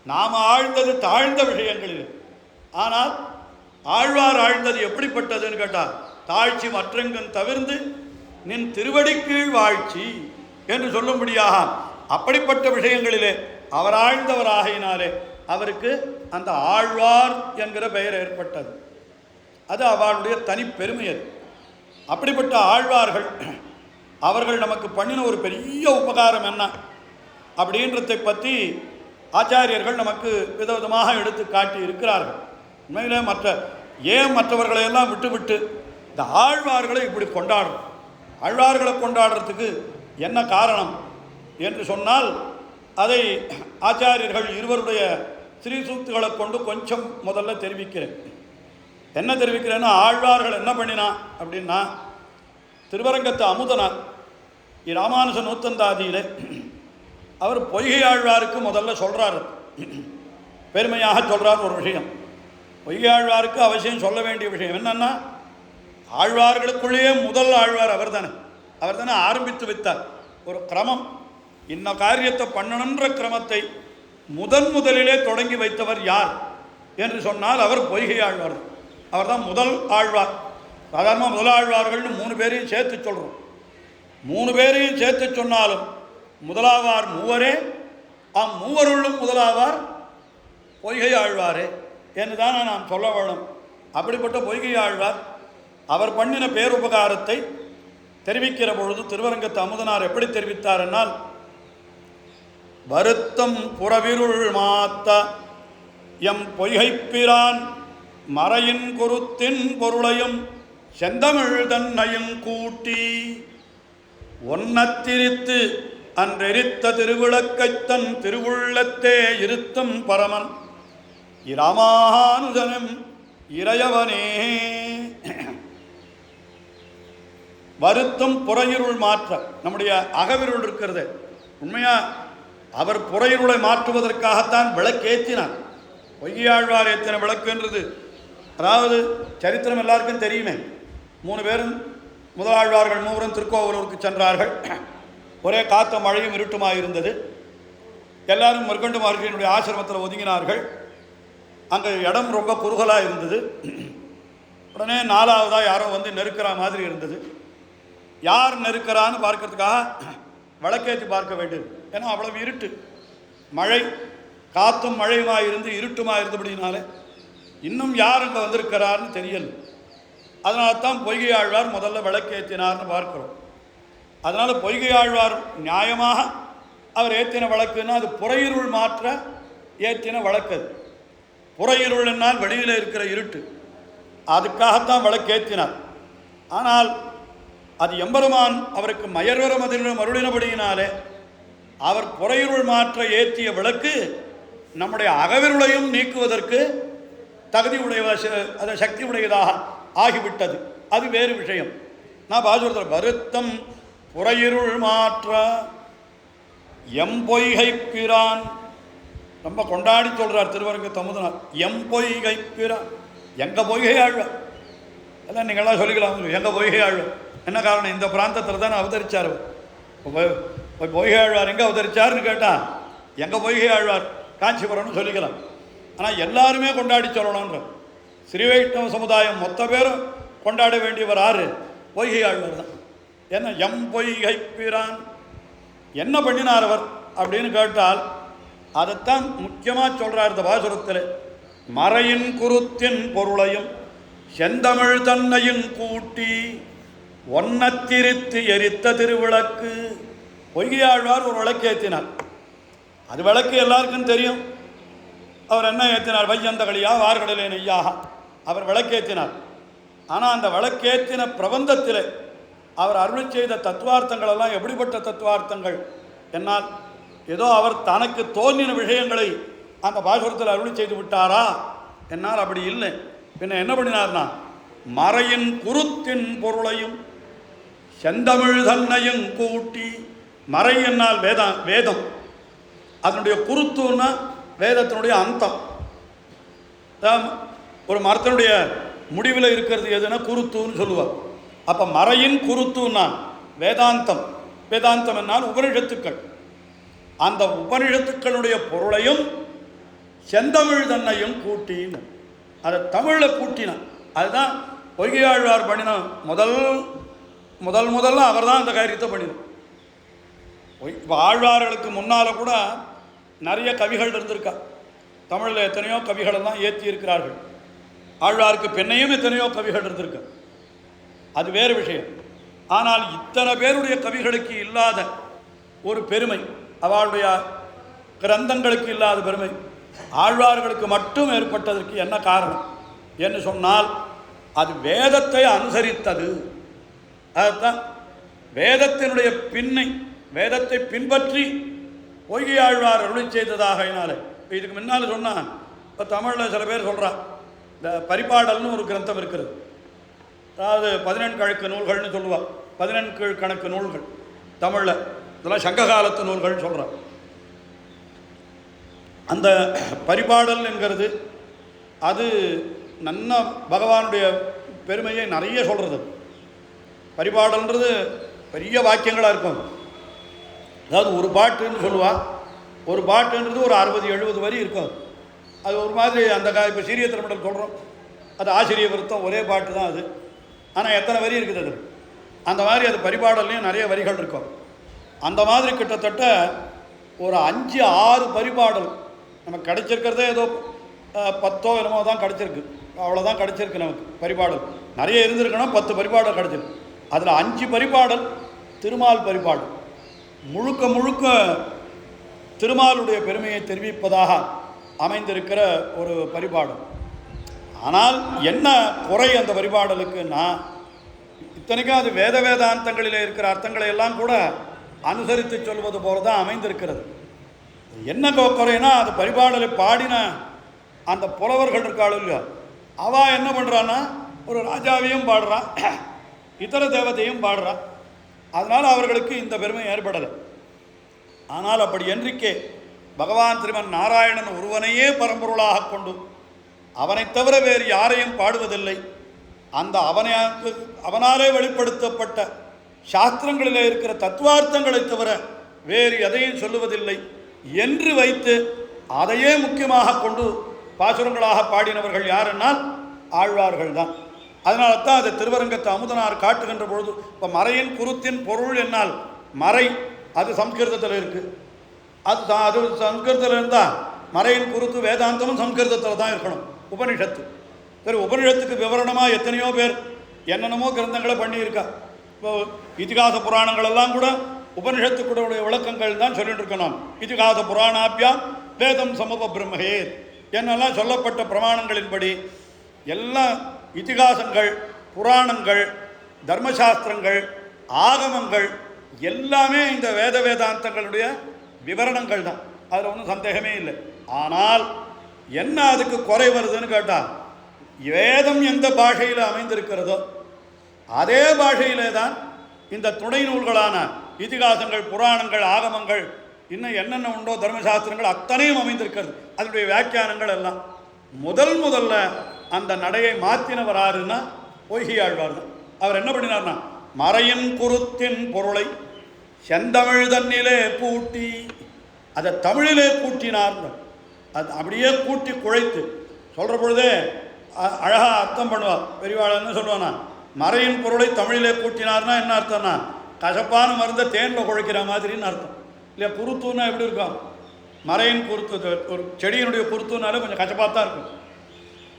நாம் ஆழ்ந்தது தாழ்ந்த விஷயங்களில். ஆனால் ஆழ்வார் ஆழ்ந்தது எப்படிப்பட்டதுன்னு கேட்டால், தாழ்ச்சி மற்றெங்கும் தவிர்ந்து நின் திருவடிக்கீழ் வாழ்ச்சி என்று சொல்லும்படியாக அப்படிப்பட்ட விஷயங்களிலே அவர் ஆழ்ந்தவராகினாலே அவருக்கு அந்த ஆழ்வார் என்கிற பெயர் ஏற்பட்டது. அது அவளுடைய தனிப்பெருமை. அது அப்படிப்பட்ட ஆழ்வார்கள் அவர்கள் நமக்கு பண்ணின ஒரு பெரிய உபகாரம் என்ன அப்படின்றதை பற்றி ஆச்சாரியர்கள் நமக்கு விதவிதமாக எடுத்து காட்டி இருக்கிறார்கள். உண்மையிலே மற்றவர்களையெல்லாம் விட்டு இந்த ஆழ்வார்களை இப்படி கொண்டாடுறோம். ஆழ்வார்களை கொண்டாடுறதுக்கு என்ன காரணம் என்று சொன்னால், அதை ஆச்சாரியர்கள் இருவருடைய ஸ்ரீசூக்திகளை கொண்டு கொஞ்சம் முதல்ல தெரிவிக்கிறேன். என்ன தெரிவிக்கிறேன்னா, ஆழ்வார்கள் என்ன பண்ணினா அப்படின்னா, திருவரங்கத்து அமுதனார் ராமானுஜ நூத்தந்தாதியில் அவர் பொய்கை ஆழ்வாருக்கு முதல்ல சொல்கிறார், பெருமையாக சொல்கிறார் ஒரு விஷயம். பொய்கை ஆழ்வாருக்கு அவசியம் சொல்ல வேண்டிய விஷயம் என்னன்னா, ஆழ்வார்களுக்குள்ளேயே முதல் ஆழ்வார் அவர் தானே ஆரம்பித்து வைத்தார் ஒரு கிரமம். இன்ன காரியத்தை பண்ணணுன்ற கிரமத்தை முதலிலே தொடங்கி வைத்தவர் யார் என்று சொன்னால் அவர் பொய்கை ஆழ்வார். அவர் தான் முதல் ஆழ்வார். சாதாரணமாக முதல் ஆழ்வார்கள்னு 3 பேரையும் சேர்த்து சொல்கிறோம். 3 பேரையும் சேர்த்து சொன்னாலும் முதலாவார் மூவரே, மூவருள்ளும் முதலாவார் பொய்கை ஆழ்வாரே என்று தான் நாம் சொல்ல வேணும். அப்படிப்பட்ட பொய்கை ஆழ்வார் அவர் பண்ணின பேருபகாரத்தை தெரிவிக்கிற பொழுது திருவரங்கத்து அமுதனார் எப்படி தெரிவித்தார் என்னால், வருத்தம் புறவிருள் மாத்த எம் பொய்கைப்பிரான் மறையின் குருத்தின் பொருளையும் செந்தமிழ் தன்னையும் கூட்டி ஒன்னத்திரித்து அன்றெரித்த திருவிளக்கைத்தன் திருவுள்ளத்தே இருத்தும் பரமன் இராமானுஜனும் இறையவனே. வருத்தம் புறையிருள் மாற்ற நம்முடைய அகவிருள் இருக்கிறது. உண்மையா அவர் புறையிருளை மாற்றுவதற்காகத்தான் விளக்கேற்றினார். பொய்கையாழ்வார் ஏற்றின விளக்கு என்றது, அதாவது சரித்திரம் எல்லாருக்கும் தெரியுமே. 3 பேரும் முதலாழ்வார்கள் 3 திருக்கோவலூருக்கு சென்றார்கள். ஒரே காத்த மழையும் இருட்டுமாக இருந்தது. எல்லாரும் மர்கண்டு மகர்ஷியினுடைய ஆசிரமத்தில் ஒதுங்கினார்கள். அங்கே இடம் ரொம்ப குறுகலாக இருந்தது. உடனே 4வதாக யாரோ வந்து நெருக்கிற மாதிரி இருந்தது. யார் நெருக்கிறான்னு பார்க்கறதுக்காக விளக்கேற்றி பார்க்க வேண்டியது. ஏன்னா அவ்வளவு இருட்டு, மழை, காத்தும் மழையுமாக இருந்து இருட்டுமாக இருந்தபடினாலே இன்னும் யார் அங்கே வந்திருக்கிறார்னு தெரியல. அதனால தான் பொய்கை ஆழ்வார் முதல்ல விளக்கேற்றினார்னு பார்க்கிறோம். அதனால் பொய்கை ஆழ்வார் நியாயமாக அவர் ஏற்றின விளக்குன்னா அது புறையிருள் மாற்ற ஏற்றின விளக்கு. அது புறையிருள் என்னால் வெளியில் இருக்கிற இருட்டு, அதுக்காகத்தான் விளக்கேற்றினார். ஆனால் அது எம்பெருமான் அவருக்கு மயர்வர மதிலும் அருளினபடியினாலே அவர் புறையிருள் மாற்ற ஏற்றிய விளக்கு நம்முடைய அகவிருளையும் நீக்குவதற்கு தகுதி உடைய அதை சக்தி உடையதாக ஆகிவிட்டது. அது வேறு விஷயம். நான் பாசுரத்தில் வருத்தம் புறையிருள் மாற்ற எம்பொய்கை பிரான் ரொம்ப கொண்டாடி சொல்கிறார் திருவரங்க தமுதனார். எம்பொய்கை பிரான், எங்கள் பொய்கை ஆழ்வார். அதான் நீங்களாம் சொல்லிக்கலாம், எங்கள் பொய்கை ஆழ்வார். என்ன காரணம்? இந்த பிராந்தத்தில் தானே அவதரித்தார். பொய்கை ஆழ்வார் எங்கே அவதரித்தார்னு கேட்டால் எங்கள் பொய்கை ஆழ்வார் காஞ்சிபுரம்னு சொல்லிக்கலாம். ஆனால் எல்லாருமே கொண்டாடி சொல்லணுன்ற ஸ்ரீ வைஷ்ணவ சமுதாயம் மொத்த பேரும் கொண்டாட வேண்டியவர் ஆறு? பொய்கை ஆழ்வார் தான். என்ன எம் பொய்கை பிரான் என்ன பண்ணினார் அவர் அப்படின்னு கேட்டால் அதைத்தான் முக்கியமாக சொல்கிறார் இந்த பாசுரத்தில். மறையின் குருத்தின் பொருளையும் செந்தமிழ் தன்னையும் கூட்டி ஒன்னத்திரித்து எரித்த திருவிளக்கு. பொய்கை ஆழ்வார் ஒரு விளக்கு ஏற்றினார். அது விளக்கு எல்லாருக்கும் தெரியும். அவர் என்ன ஏற்றினார்? வையந்தகளியா வார்கடலே நெய்யாக அவர் விளக்கேற்றினார். ஆனால் அந்த விளக்கேற்றின பிரபந்தத்தில் அவர் அருளி செய்த தத்துவார்த்தங்கள் எல்லாம் எப்படிப்பட்ட தத்துவார்த்தங்கள் என்னால் ஏதோ அவர் தனக்கு தோன்றின விஷயங்களை அந்த பாசுரத்தில் அருளி செய்து விட்டாரா என்னால் அப்படி இல்லை. பின்ன என்ன பண்ணினார்னா மறையின் குருத்தின் பொருளையும் செந்தமிழ் தன்னையும் கூட்டி. மறை என்னால் வேதம், அதனுடைய குருத்துன்னா வேதத்தினுடைய அந்தம். ஒரு மரத்தினுடைய முடிவில் இருக்கிறது எதுனா குருத்துன்னு சொல்லுவார். அப்போ மறையின் குருத்துன்னா வேதாந்தம். வேதாந்தம் என்னால் உபனிஷத்துக்கள். அந்த உபனிஷத்துக்களுடைய பொருளையும் செந்தமிழ் தன்னையும் கூட்டின்னு அதை தமிழில் கூட்டினான். அதுதான் பொய்கையாழ்வார் பண்ணின முதல்ல அவர் தான் அந்த காரியத்தை பண்ணினார். இப்போ ஆழ்வார்களுக்கு முன்னால் கூட நிறைய கவிகள் இருந்திருக்கா. தமிழில் எத்தனையோ கவிகளெல்லாம் ஏற்றி இருக்கிறார்கள். ஆழ்வாருக்கு பெண்ணையும் எத்தனையோ கவிகள் இருந்திருக்க, அது வேறு விஷயம். ஆனால் இத்தனை பேருடைய கவிகளுக்கு இல்லாத ஒரு பெருமை, அவளுடைய கிரந்தங்களுக்கு இல்லாத பெருமை ஆழ்வார்களுக்கு மட்டும் ஏற்பட்டதற்கு என்ன காரணம் என்று சொன்னால் அது வேதத்தை அனுசரித்தது. அதுதான் வேதத்தினுடைய வேதத்தை பின்பற்றி பொய்கை ஆழ்வார் அருளி செய்ததாகினால. இதுக்கு முன்னால் சொன்னால் இப்போ தமிழில் சில பேர் சொல்கிறான், இந்த பரிபாடல்னு ஒரு கிரந்தம் இருக்கிறது. அதாவது 14 கணக்கு நூல்கள்னு சொல்லுவாள். 14 கணக்கு நூல்கள் தமிழில், இதெல்லாம் சங்க காலத்து நூல்கள்னு சொல்கிறான். அந்த பரிபாடல் என்கிறது அது நன்ன பகவானுடைய பெருமையை நிறைய சொல்கிறது. பரிபாடல்ன்றது பெரிய வாக்கியங்களாக இருக்கும். அதாவது ஒரு பாட்டுன்னு சொல்லுவாள். ஒரு பாட்டுன்றது ஒரு 60-70 வரி இருக்கும். அது ஒரு மாதிரி அந்த இப்போ சீரிய திருமணம் சொல்கிறோம், அது ஆசிரிய விருத்தம் ஒரே பாட்டு தான் அது. ஆனால் எத்தனை வரி இருக்குது அது? அந்த மாதிரி அது பரிபாடல்லையும் நிறைய வரிகள் இருக்கும். அந்த மாதிரி கிட்டத்தட்ட ஒரு 5-6 பரிபாடல் நமக்கு கிடைச்சிருக்கிறதே ஏதோ 10 என்னமோ தான் கிடச்சிருக்கு, அவ்வளோதான் கிடச்சிருக்கு நமக்கு. பரிபாடல் நிறைய இருந்திருக்கணும், 10 பரிபாடல் கிடச்சிருக்கு. அதில் 5 பரிபாடல் திருமால் பரிபாடல். முழுக்க திருமாலுடைய பெருமையை தெரிவிப்பதாக அமைந்திருக்கிற ஒரு பரிபாடல். ஆனால் என்ன குறை அந்த பரிபாடலுக்குன்னா, இத்தனைக்கும் அது வேத வேதாந்தங்களில் இருக்கிற அர்த்தங்களை எல்லாம் கூட அனுசரித்து சொல்வது போல தான் அமைந்திருக்கிறது. என்ன குறைனா, அது பரிபாடலை பாடின அந்த புலவர்கள் இருக்காள் இல்லையோ, அவள் என்ன பண்ணுறான்னா ஒரு ராஜாவையும் பாடுறான், இதர தேவதையும் பாடுறான். அதனால் அவர்களுக்கு இந்த பெருமை ஏற்படலை. ஆனால் அப்படி என்றிக்கே பகவான் திருமன் நாராயணன் ஒருவனையே பரம்பொருளாக கொண்டு அவனை தவிர வேறு யாரையும் பாடுவதில்லை. அந்த அவனாலே வெளிப்படுத்தப்பட்ட சாஸ்திரங்களில் இருக்கிற தத்துவார்த்தங்களை தவிர வேறு எதையும் சொல்லுவதில்லை என்று வைத்து அதையே முக்கியமாக கொண்டு பாசுரங்களாக பாடினவர்கள் யாரென்னால் ஆழ்வார்கள் தான். அதனால தான் அதை திருவரங்கத்து அமுதனார் காட்டுகின்ற பொழுது, இப்போ மறையின் குருத்தின் பொருள் என்னால் மறை அது சம்ஸ்கிருதத்தில் இருக்குது. அது சம்ஸ்கிருதத்தில் இருந்தால் மறையின் குருத்து வேதாந்தமும் சம்ஸ்கிருதத்தில் தான் இருக்கணும். உபனிஷத்து சரி, உபனிஷத்துக்கு விவரணமாக எத்தனையோ பேர் என்னென்னமோ கிரந்தங்களை பண்ணியிருக்கா. இப்போ இதிகாச புராணங்களெல்லாம் கூட உபனிஷத்துக்குடைய விளக்கங்கள் தான் சொல்லிட்டு இருக்கணும். இதிகாச புராணாபியாம் வேதம் சமப பிரம்மஹே என்னெல்லாம் சொல்லப்பட்ட பிரமாணங்களின்படி எல்லா இதிகாசங்கள், புராணங்கள், தர்மசாஸ்திரங்கள், ஆகமங்கள் எல்லாமே இந்த வேத வேதாந்தங்களுடைய விவரணங்கள் தான். அதில் ஒன்றும் சந்தேகமே இல்லை. ஆனால் என்ன அதுக்கு குறை வருதுன்னு கேட்டால், வேதம் எந்த பாஷையில் அமைந்திருக்கிறதோ அதே பாஷையிலே தான் இந்த துணை நூல்களான இதிகாசங்கள், புராணங்கள், ஆகமங்கள், இன்னும் என்னென்ன உண்டோ தர்மசாஸ்திரங்கள் அத்தனையும் அமைந்திருக்கிறது. அதனுடைய வியாக்கியானங்கள் எல்லாம் முதல்ல அந்த நடையை மாற்றினவர் யாருன்னா பொய்கையாழ்வார் தான். அவர் என்ன பண்ணினார்னா, மறையின் குருத்தின் பொருளை செந்தமிழ் தன்னிலே பூட்டி, அதை தமிழிலே கூட்டினார். அது அப்படியே கூட்டி குழைத்து சொல்கிற பொழுதே அழகாக அர்த்தம் பண்ணுவார். பெரியவாள் என்ன சொல்லுவானா, மறையின் பொருளை தமிழிலே கூட்டினார்னா என்ன அர்த்தம்னா, கசப்பான மருந்தை தேனில் குழைக்கிற மாதிரின்னு அர்த்தம் இல்லையா. குருத்துன்னா எப்படி இருக்கும், மறையின் குருத்து ஒரு செடியினுடைய குருத்துனாலே கொஞ்சம் கசப்பாக தான் இருக்கும்.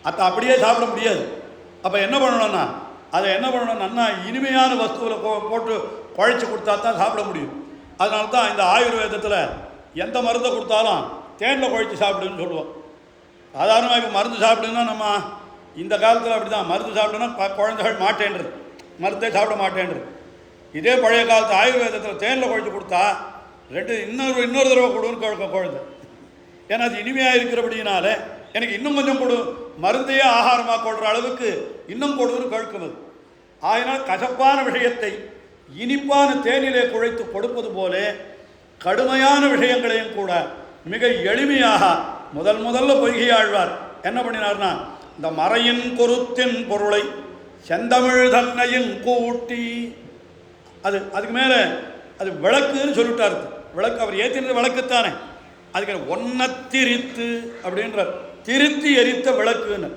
அதை அப்படியே சாப்பிட முடியாது. அப்போ என்ன பண்ணணும்னா, அதை என்ன பண்ணணும்னா இனிமையான வஸ்துவில் போட்டு குழைச்சி கொடுத்தா தான் சாப்பிட முடியும். அதனால தான் இந்த ஆயுர்வேதத்தில் எந்த மருந்தை கொடுத்தாலும் தேனில் குழைச்சி சாப்பிடுன்னு சொல்லுவோம். சாதாரணமாக இப்போ மருந்து சாப்பிடுன்னா நம்ம இந்த காலத்தில் அப்படி தான், மருந்து சாப்பிடுன்னா குழந்தைகள் மாட்டேன்றது, மருந்தே சாப்பிட மாட்டேன்றது. இதே பழைய காலத்து ஆயுர்வேதத்தில் தேனில் குழைச்சி கொடுத்தா இன்னொரு தடவை கொடுன்னு குழக்க குழந்தை. ஏன்னா அது இனிமையாக இருக்கிறபடினால எனக்கு இன்னும் கொஞ்சம் கொடு, மருந்தையே ஆகாரமாக கொள்கிற அளவுக்கு இன்னும் கொடுன்னு கேட்குது. ஆயினால் கசப்பான விஷயத்தை இனிப்பான தேனிலே குழைத்து கொடுப்பது போல கடுமையான விஷயங்களையும் கூட மிக எளிமையாக முதல்ல பொய்கையாழ்வார் என்ன பண்ணினார்னா, இந்த மறையின் குருத்தின் பொருளை செந்தமிழ் தன்னையும் கூட்டி, அதுக்கு மேலே அது விளக்குன்னு சொல்லிட்டார். விளக்கு அவர் ஏற்றினது விளக்குத்தானே, அதுக்கு ஒன்னத்திரித்து அப்படின்றார். திருத்தி எரித்த விளக்குன்னு.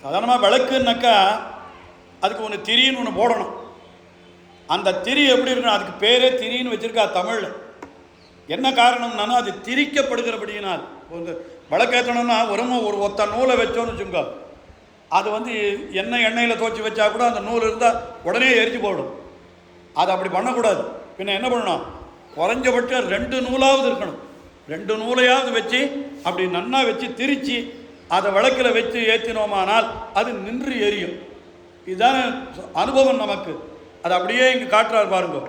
சாதாரணமாக விளக்குன்னாக்கா அதுக்கு ஒன்று திரின்னு ஒன்று போடணும். அந்த திரி எப்படி இருக்கணும், அதுக்கு பேரே திரின்னு வச்சுருக்கா தமிழில். என்ன காரணம்னா, அது திரிக்கப்படுகிறபடியினால். விளக்கேற்றணும்னா ஒரு ஒத்த நூலை வச்சோன்னு வச்சுக்கோ, அது எண்ணெயில் துவச்சி வச்சா கூட அந்த நூல் இருந்தால் உடனே எரிச்சு போடும். அது அப்படி பண்ணக்கூடாது. பின்ன என்ன பண்ணணும், குறைஞ்சபட்சம் 2 நூலாவது இருக்கணும். 2 நூலையாவது வச்சு அப்படி நன்னா வச்சு திரித்து அதை விளக்கில் வச்சு ஏற்றினோமானால் அது நின்று எரியும். இதுதான அனுபவம் நமக்கு. அது அப்படியே இங்கே காட்டுறார் பாருங்க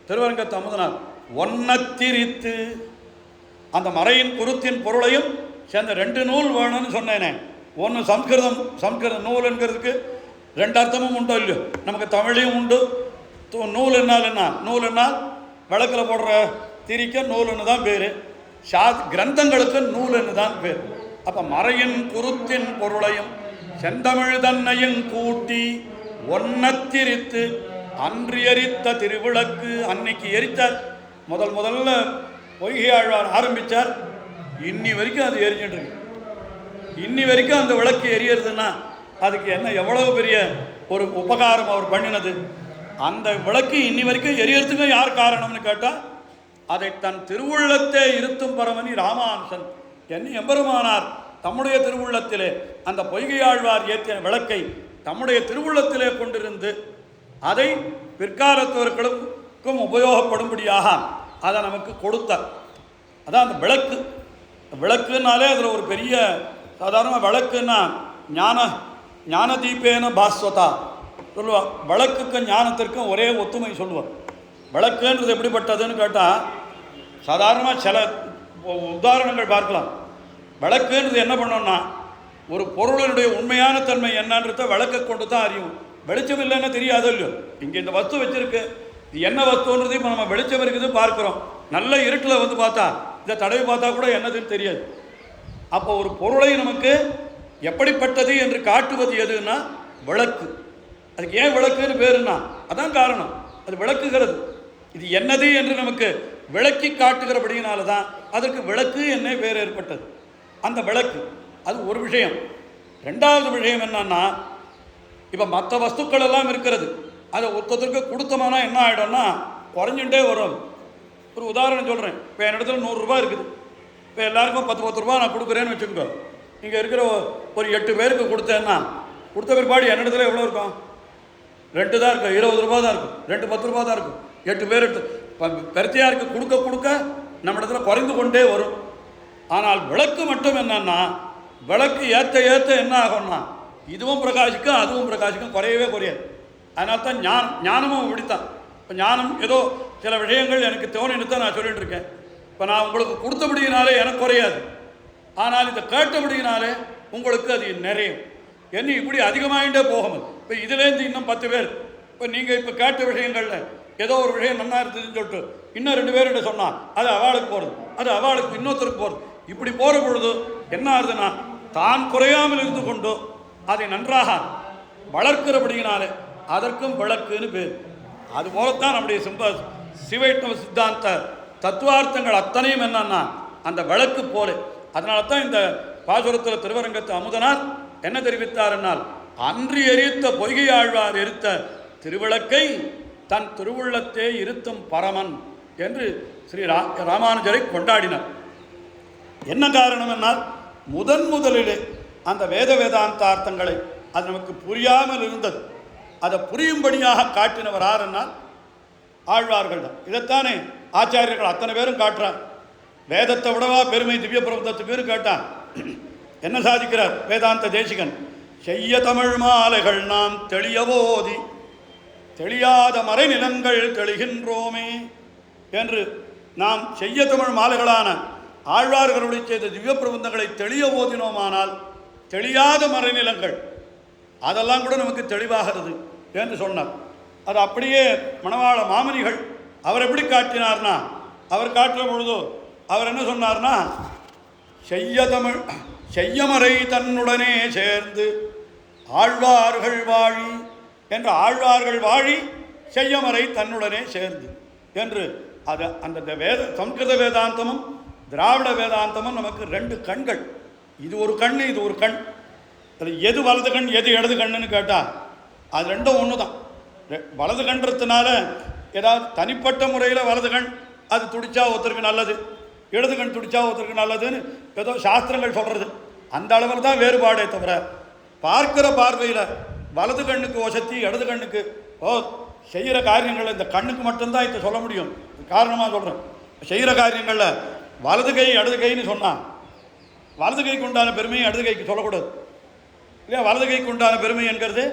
திருவரங்கத்து அமுதனார். ஒன்னத்திரித்து அந்த மறையின் குருத்தின் பொருளையும் சேர்ந்த 2 நூல் வேணும்னு சொன்னேனே. ஒன்று சம்ஸ்கிருத நூல் என்கிறதுக்கு 2 அர்த்தமும் உண்டோ இல்லையோ. நமக்கு தமிழையும் உண்டு. நூல் என்னால் விளக்கில் போடுற திரிக்க நூலுன்னு தான் பேர். கிரந்தங்களுக்கு நூலுன்னு தான் பேர். அப்போ மறையின் குருத்தின் பொருளையும் செந்தமிழ் தன்னையும் கூட்டி ஒன்னத்திரித்து அன்று எரித்த திருவிளக்கு. அன்னைக்கு எரித்தார். முதல்ல பொய்கையாழ்வார் ஆரம்பித்தார். இன்னி வரைக்கும் அது எரிஞ்சிட்டு இருக்கு. இன்னி வரைக்கும் அந்த விளக்கு எரியறதுன்னா அதுக்கு என்ன எவ்வளவு பெரிய ஒரு உபகாரம் அவர் பண்ணினது. அந்த விளக்கு இன்னி வரைக்கும் எரியறதுக்கு யார் காரணம்னு கேட்டால், அதை தன் திருவுள்ளத்தை இருத்தும் பரமணி ராமானுசன் என்ன எம்பெருமானார் தம்முடைய திருவுள்ளத்திலே அந்த பொய்கையாழ்வார் ஏற்றிய விளக்கை தம்முடைய திருவுள்ளத்திலே கொண்டிருந்து அதை பிற்காலத்தவர்களுக்கும் உபயோகப்படும்படியாக அதை நமக்கு கொடுத்தார். அதான் அந்த விளக்கு. விளக்குனாலே அதில் ஒரு பெரிய சாதாரணமாக விளக்குன்னா ஞான தீபேன பாஸ்வதா சொல்லுவாள். விளக்குக்கும் ஞானத்திற்கும் ஒரே ஒத்துமை சொல்லுவாள். விளக்குன்றது எப்படிப்பட்டதுன்னு கேட்டால் சாதாரணமாக சில உதாரணங்கள் பார்க்கலாம். விளக்குன்றது என்ன பண்ணோம்னா ஒரு பொருளினுடைய உண்மையான தன்மை என்னன்றத விளக்கை கொண்டு தான் அறியும். வெளிச்சம் இல்லைன்னு தெரியாதோ இல்லையோ. இங்கே இந்த வஸ்து வச்சுருக்கு, இது என்ன வஸ்துன்றது இப்போ நம்ம வெளிச்சம் இருக்குது பார்க்குறோம். நல்ல இருட்டில் வந்து பார்த்தா இதை தடவி பார்த்தா கூட என்னதுன்னு தெரியாது. அப்போ ஒரு பொருளை நமக்கு எப்படிப்பட்டது என்று காட்டுவது எதுன்னா விளக்கு. அதுக்கு ஏன் விளக்குன்னு பேருன்னா அதான் காரணம், அது விளக்குகிறது. இது என்னது என்று நமக்கு விளக்கி காட்டுகிறபடியினால தான் அதற்கு விளக்கு என்ன பேர் ஏற்பட்டது. அந்த விளக்கு அது ஒரு விஷயம். ரெண்டாவது விஷயம் என்னன்னா, இப்போ மற்ற வஸ்துக்கள் எல்லாம் இருக்கிறது, அதை ஒருத்தருக்கு கொடுத்தோம்னா என்ன ஆகிடும்னா குறைஞ்சுட்டே வரும். ஒரு உதாரணம் சொல்கிறேன். இப்போ என் இடத்துல 100 ரூபா இருக்குது. இப்போ எல்லாருக்கும் 10 ரூபா நான் கொடுக்குறேன்னு வச்சுக்கோங்க. இங்கே இருக்கிற ஒரு 8 பேருக்கு கொடுத்தேன்னா கொடுத்த பிற்பாடு என் இடத்துல எவ்வளோ இருக்கும்? 2 தான் இருக்கும். 20 ரூபா தான் இருக்கும். 2 10 ரூபா தான் இருக்கும். 8 பேர் எடுத்து பெருத்தையாருக்கு கொடுக்க கொடுக்க நம்ம இடத்துல குறைந்து கொண்டே வரும். ஆனால் விளக்கு மட்டும் என்னன்னா, விளக்கு ஏற்ற ஏற்ற என்ன ஆகும்னா இதுவும் பிரகாசிக்கும் அதுவும் பிரகாசிக்கும், குறையவே குறையாது. அதனால தான் ஞானமும் இப்படித்தான். இப்போ ஞானம் ஏதோ சில விஷயங்கள் எனக்கு தோணின்னு தான் நான் சொல்லிட்டு இருக்கேன். இப்போ நான் உங்களுக்கு கொடுத்தபடியினாலே எனக்கு குறையாது, ஆனால் இதை கேட்டபடியினாலே உங்களுக்கு அது நிறையும். என்ன இப்படி அதிகமாகிட்டே போகும். இப்போ இதுலேருந்து இன்னும் 10 பேர், இப்போ நீங்கள் இப்போ கேட்ட விஷயங்களில் ஏதோ ஒரு விஷயம் நல்லா இருந்ததுன்னு சொல்லிட்டு இன்னும் 2 பேர்கிட்ட சொன்னால் அது அவளுக்கு போகிறது, அது அவளுக்கு இன்னொருத்தருக்கு போகிறது. இப்படி போகிற பொழுது என்ன ஆகுதுன்னா தான் குறையாமல் இருந்து கொண்டு அதை நன்றாக வளர்க்கிறபடியினாலே அதற்கும் விளக்குன்னு பேர். அதுபோலத்தான் நம்முடைய சிவைஷ்ணவ சித்தாந்த தத்துவார்த்தங்கள் அத்தனையும் என்னன்னா அந்த விளக்கு போல. அதனால தான் இந்த பாசுரத்தில் திருவரங்கத்து அமுதனார் என்ன தெரிவித்தார் என்னால், அன்றி எரித்த பொய்கை ஆழ்வார் எரித்த திருவிளக்கை தன் திருவுள்ளத்தே இருத்தும் பரமன் என்று ஸ்ரீ ராமானுஜரை கொண்டாடினார். என்ன காரணம் என்னால், முதலிலே அந்த வேதாந்தார்த்தங்களை அது நமக்கு புரியாமல் இருந்தது, அதை புரியும்படியாக காட்டினவர் யார் என்னால் ஆழ்வார்கள் தான். இதைத்தானே ஆச்சாரியர்கள் அத்தனை பேரும் காட்டுறார். வேதத்தை விடவா பெருமை திவ்ய பிரபந்தத்துக்கு கேட்டான். என்ன சாதிக்கிறார் வேதாந்த தேசிகன்? செய்ய தமிழ் மாலைகள் நாம் தெளியவோதி தெளியாத மறைநிலங்கள் தெளிகின்றோமே என்று நாம் செய்ய தமிழ் மாலைகளான ஆழ்வார்களுடைய செய்த திவ்ய பிரபந்தங்களை தெளிய ஓதினோமானால் தெளியாத மறைநிலங்கள் அதெல்லாம் கூட நமக்கு தெளிவாகிறது என்று சொன்னார். அது அப்படியே மணவாள மாமனிகள் அவர் எப்படி காட்டினார்னா, அவர் காட்டுற பொழுது அவர் என்ன சொன்னார்னா, செய்யமறை தன்னுடனே சேர்ந்து ஆழ்வார்கள் வாழி என்ற ஆழ்வார்கள் வாழி செய்யமறை தன்னுடனே சேர்ந்து என்று அது அந்த சம்ஸ்கிருத வேதாந்தமும் திராவிட வேதாந்தமும் நமக்கு 2 கண்கள். இது ஒரு கண், இது ஒரு கண். அதில் எது வலது கண் எது இடது கண்ணுன்னு கேட்டால் அது ரெண்டும் ஒன்று தான். வலது கண்றதுனால ஏதாவது தனிப்பட்ட முறையில் வலது கண் அது துடிச்சா ஒருத்தருக்கு நல்லது, இடது கண் துடிச்சா ஒருத்தருக்கு நல்லதுன்னு ஏதோ சாஸ்திரங்கள் சொல்கிறது. அந்த அளவில் தான் வேறுபாடே தவிர பார்க்கிற பார்வையில் வலது கண்ணுக்கு வசதி இடது கண்ணுக்கு செய்கிற காரியங்கள் இந்த கண்ணுக்கு மட்டும்தான் இதை சொல்ல முடியும். காரணமாக சொல்கிறேன், செய்கிற காரியங்களில் வலது கை இடது கைன்னு சொன்னால் வலது கைக்கு உண்டான பெருமையை இடது கைக்கு சொல்லக்கூடாது இல்லையா? வலது கைக்கு உண்டான பெருமை என்கிறது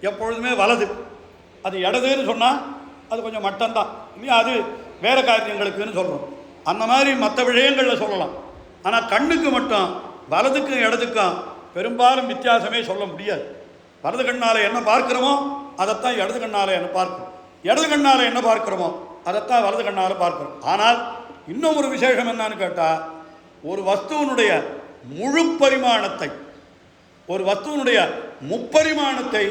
எப்பொழுதுமே வலது. அது இடதுன்னு சொன்னால் அது கொஞ்சம் மட்டம்தான் இல்லையா? அது வேறு காரியங்களுக்குன்னு சொல்கிறோம். அந்த மாதிரி மற்ற விஷயங்களில் சொல்லலாம். ஆனால் கண்ணுக்கு மட்டும் வலதுக்கும் இடதுக்கும் பெரும்பாலும் வித்தியாசமே சொல்ல முடியாது. வலது கண்ணால் என்ன பார்க்குறோமோ அதைத்தான் இடது கண்ணால் என்ன பார்க்கிறோம், இடது கண்ணால் என்ன பார்க்குறோமோ அதைத்தான் வலது கண்ணால் பார்க்குறோம். ஆனால் இன்னும் ஒரு விசேஷம் என்னன்னு கேட்டால், ஒரு வஸ்துவனுடைய முழு பரிமாணத்தை, ஒரு வஸ்துவனுடைய முப்பரிமாணத்தை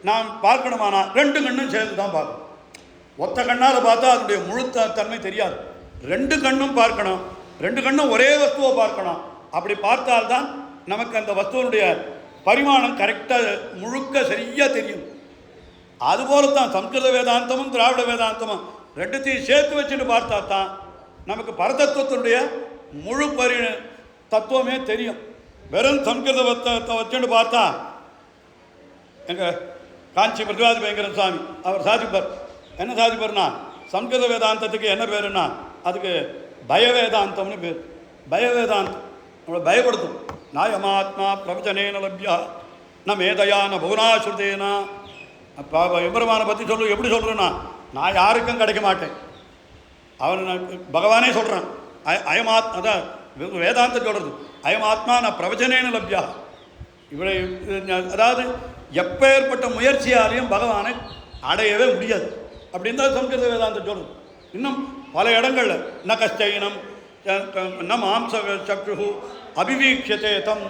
நாம் பார்க்கணுமானா 2 கண்ணும் சேர்ந்து தான் பார்க்கணும். ஒத்த கண்ணால் பார்த்தா அதனுடைய முழு தன்மை தெரியாது. 2 கண்ணும் பார்க்கணும், 2 கண்ணும் ஒரே வஸ்துவை பார்க்கணும். அப்படி பார்த்தால்தான் நமக்கு அந்த வஸ்துவனுடைய பரிமாணம் கரெக்டாக முழுக்க சரியாக தெரியும். அதுபோல தான் சம்ஸ்கிருத வேதாந்தமும் திராவிட வேதாந்தமும் 2த்தையும் சேர்த்து வச்சுட்டு பார்த்தா தான் நமக்கு பரதத்துவத்தினுடைய முழு தத்துவமே தெரியும். வெறும் சம்ஸ்கிருதத்தை வச்சுட்டு பார்த்தா எங்கள் காஞ்சி பிரதிவாதி பயங்கரன் சுவாமி அவர் சாதிப்பார். என்ன சாதிப்பார்னா, சம்ஸ்கிருத வேதாந்தத்துக்கு என்ன பேருன்னா அதுக்கு பயவேதாந்தம்னு பேர். பயவேதாந்தம் நம்மளை பயப்படுத்தும். நாயமாத்மா பிரவச்சனேன லப்யா ந மேதையா ந பௌனாஸ்ருதேனா. அப்போ எம்பெருமானை பற்றி சொல்லு. எப்படி சொல்கிறேன்னா, நான் யாருக்கும் கிடைக்க மாட்டேன். அவன் பகவானே சொல்கிறான். அயமாத் அதான் வேதாந்தம் சொல்கிறது. அயமாத்மா நான் பிரவச்சனேன லப்யா. இவரை அதாவது எப்பேற்பட்ட முயற்சியாலையும் பகவானை அடையவே முடியாது அப்படின்னு தான் சம்ஸ்கிருத வேதாந்தம் சொல்கிறது. இன்னும் பல இடங்களில் ந கஷ்டைனம் ந மாம்ச சக்ஷு அபிவீக்ஷதே தம்.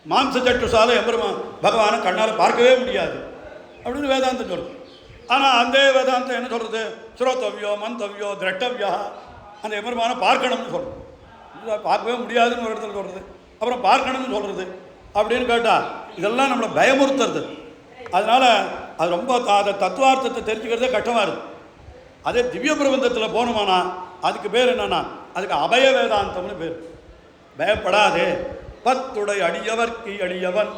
மாம்ச சக்ஷுசால எம்பெருமான் பகவானை கண்ணால் பார்க்கவே முடியாது அப்படின்னு வேதாந்தம் சொல்கிறது. ஆனால் அந்த வேதாந்தம் என்ன சொல்கிறது? ஸ்ரோத்தவ்யோ மந்தவ்யோ திரட்டவ்யா. அந்த எம்பெருமானை பார்க்கணும்னு சொல்கிறது. பார்க்கவே முடியாதுன்னு ஒரு இடத்துல சொல்கிறது, அப்புறம் பார்க்கணும்னு சொல்கிறது. அப்படின்னு கேட்டால் இதெல்லாம் நம்மளை பயமுறுத்துறது. அதனால் அது ரொம்ப அதை தத்துவார்த்தத்தை தெரிஞ்சுக்கிறதே கஷ்டமாக இருக்குது. அதே திவ்ய பிரபந்தத்தில் போகணுமானா அதுக்கு பேர் என்னென்னா, அதுக்கு அபய வேதாந்தம்னு பேர். பயப்படாதே பத்துடை அடியவர்க்கு அடியவன்.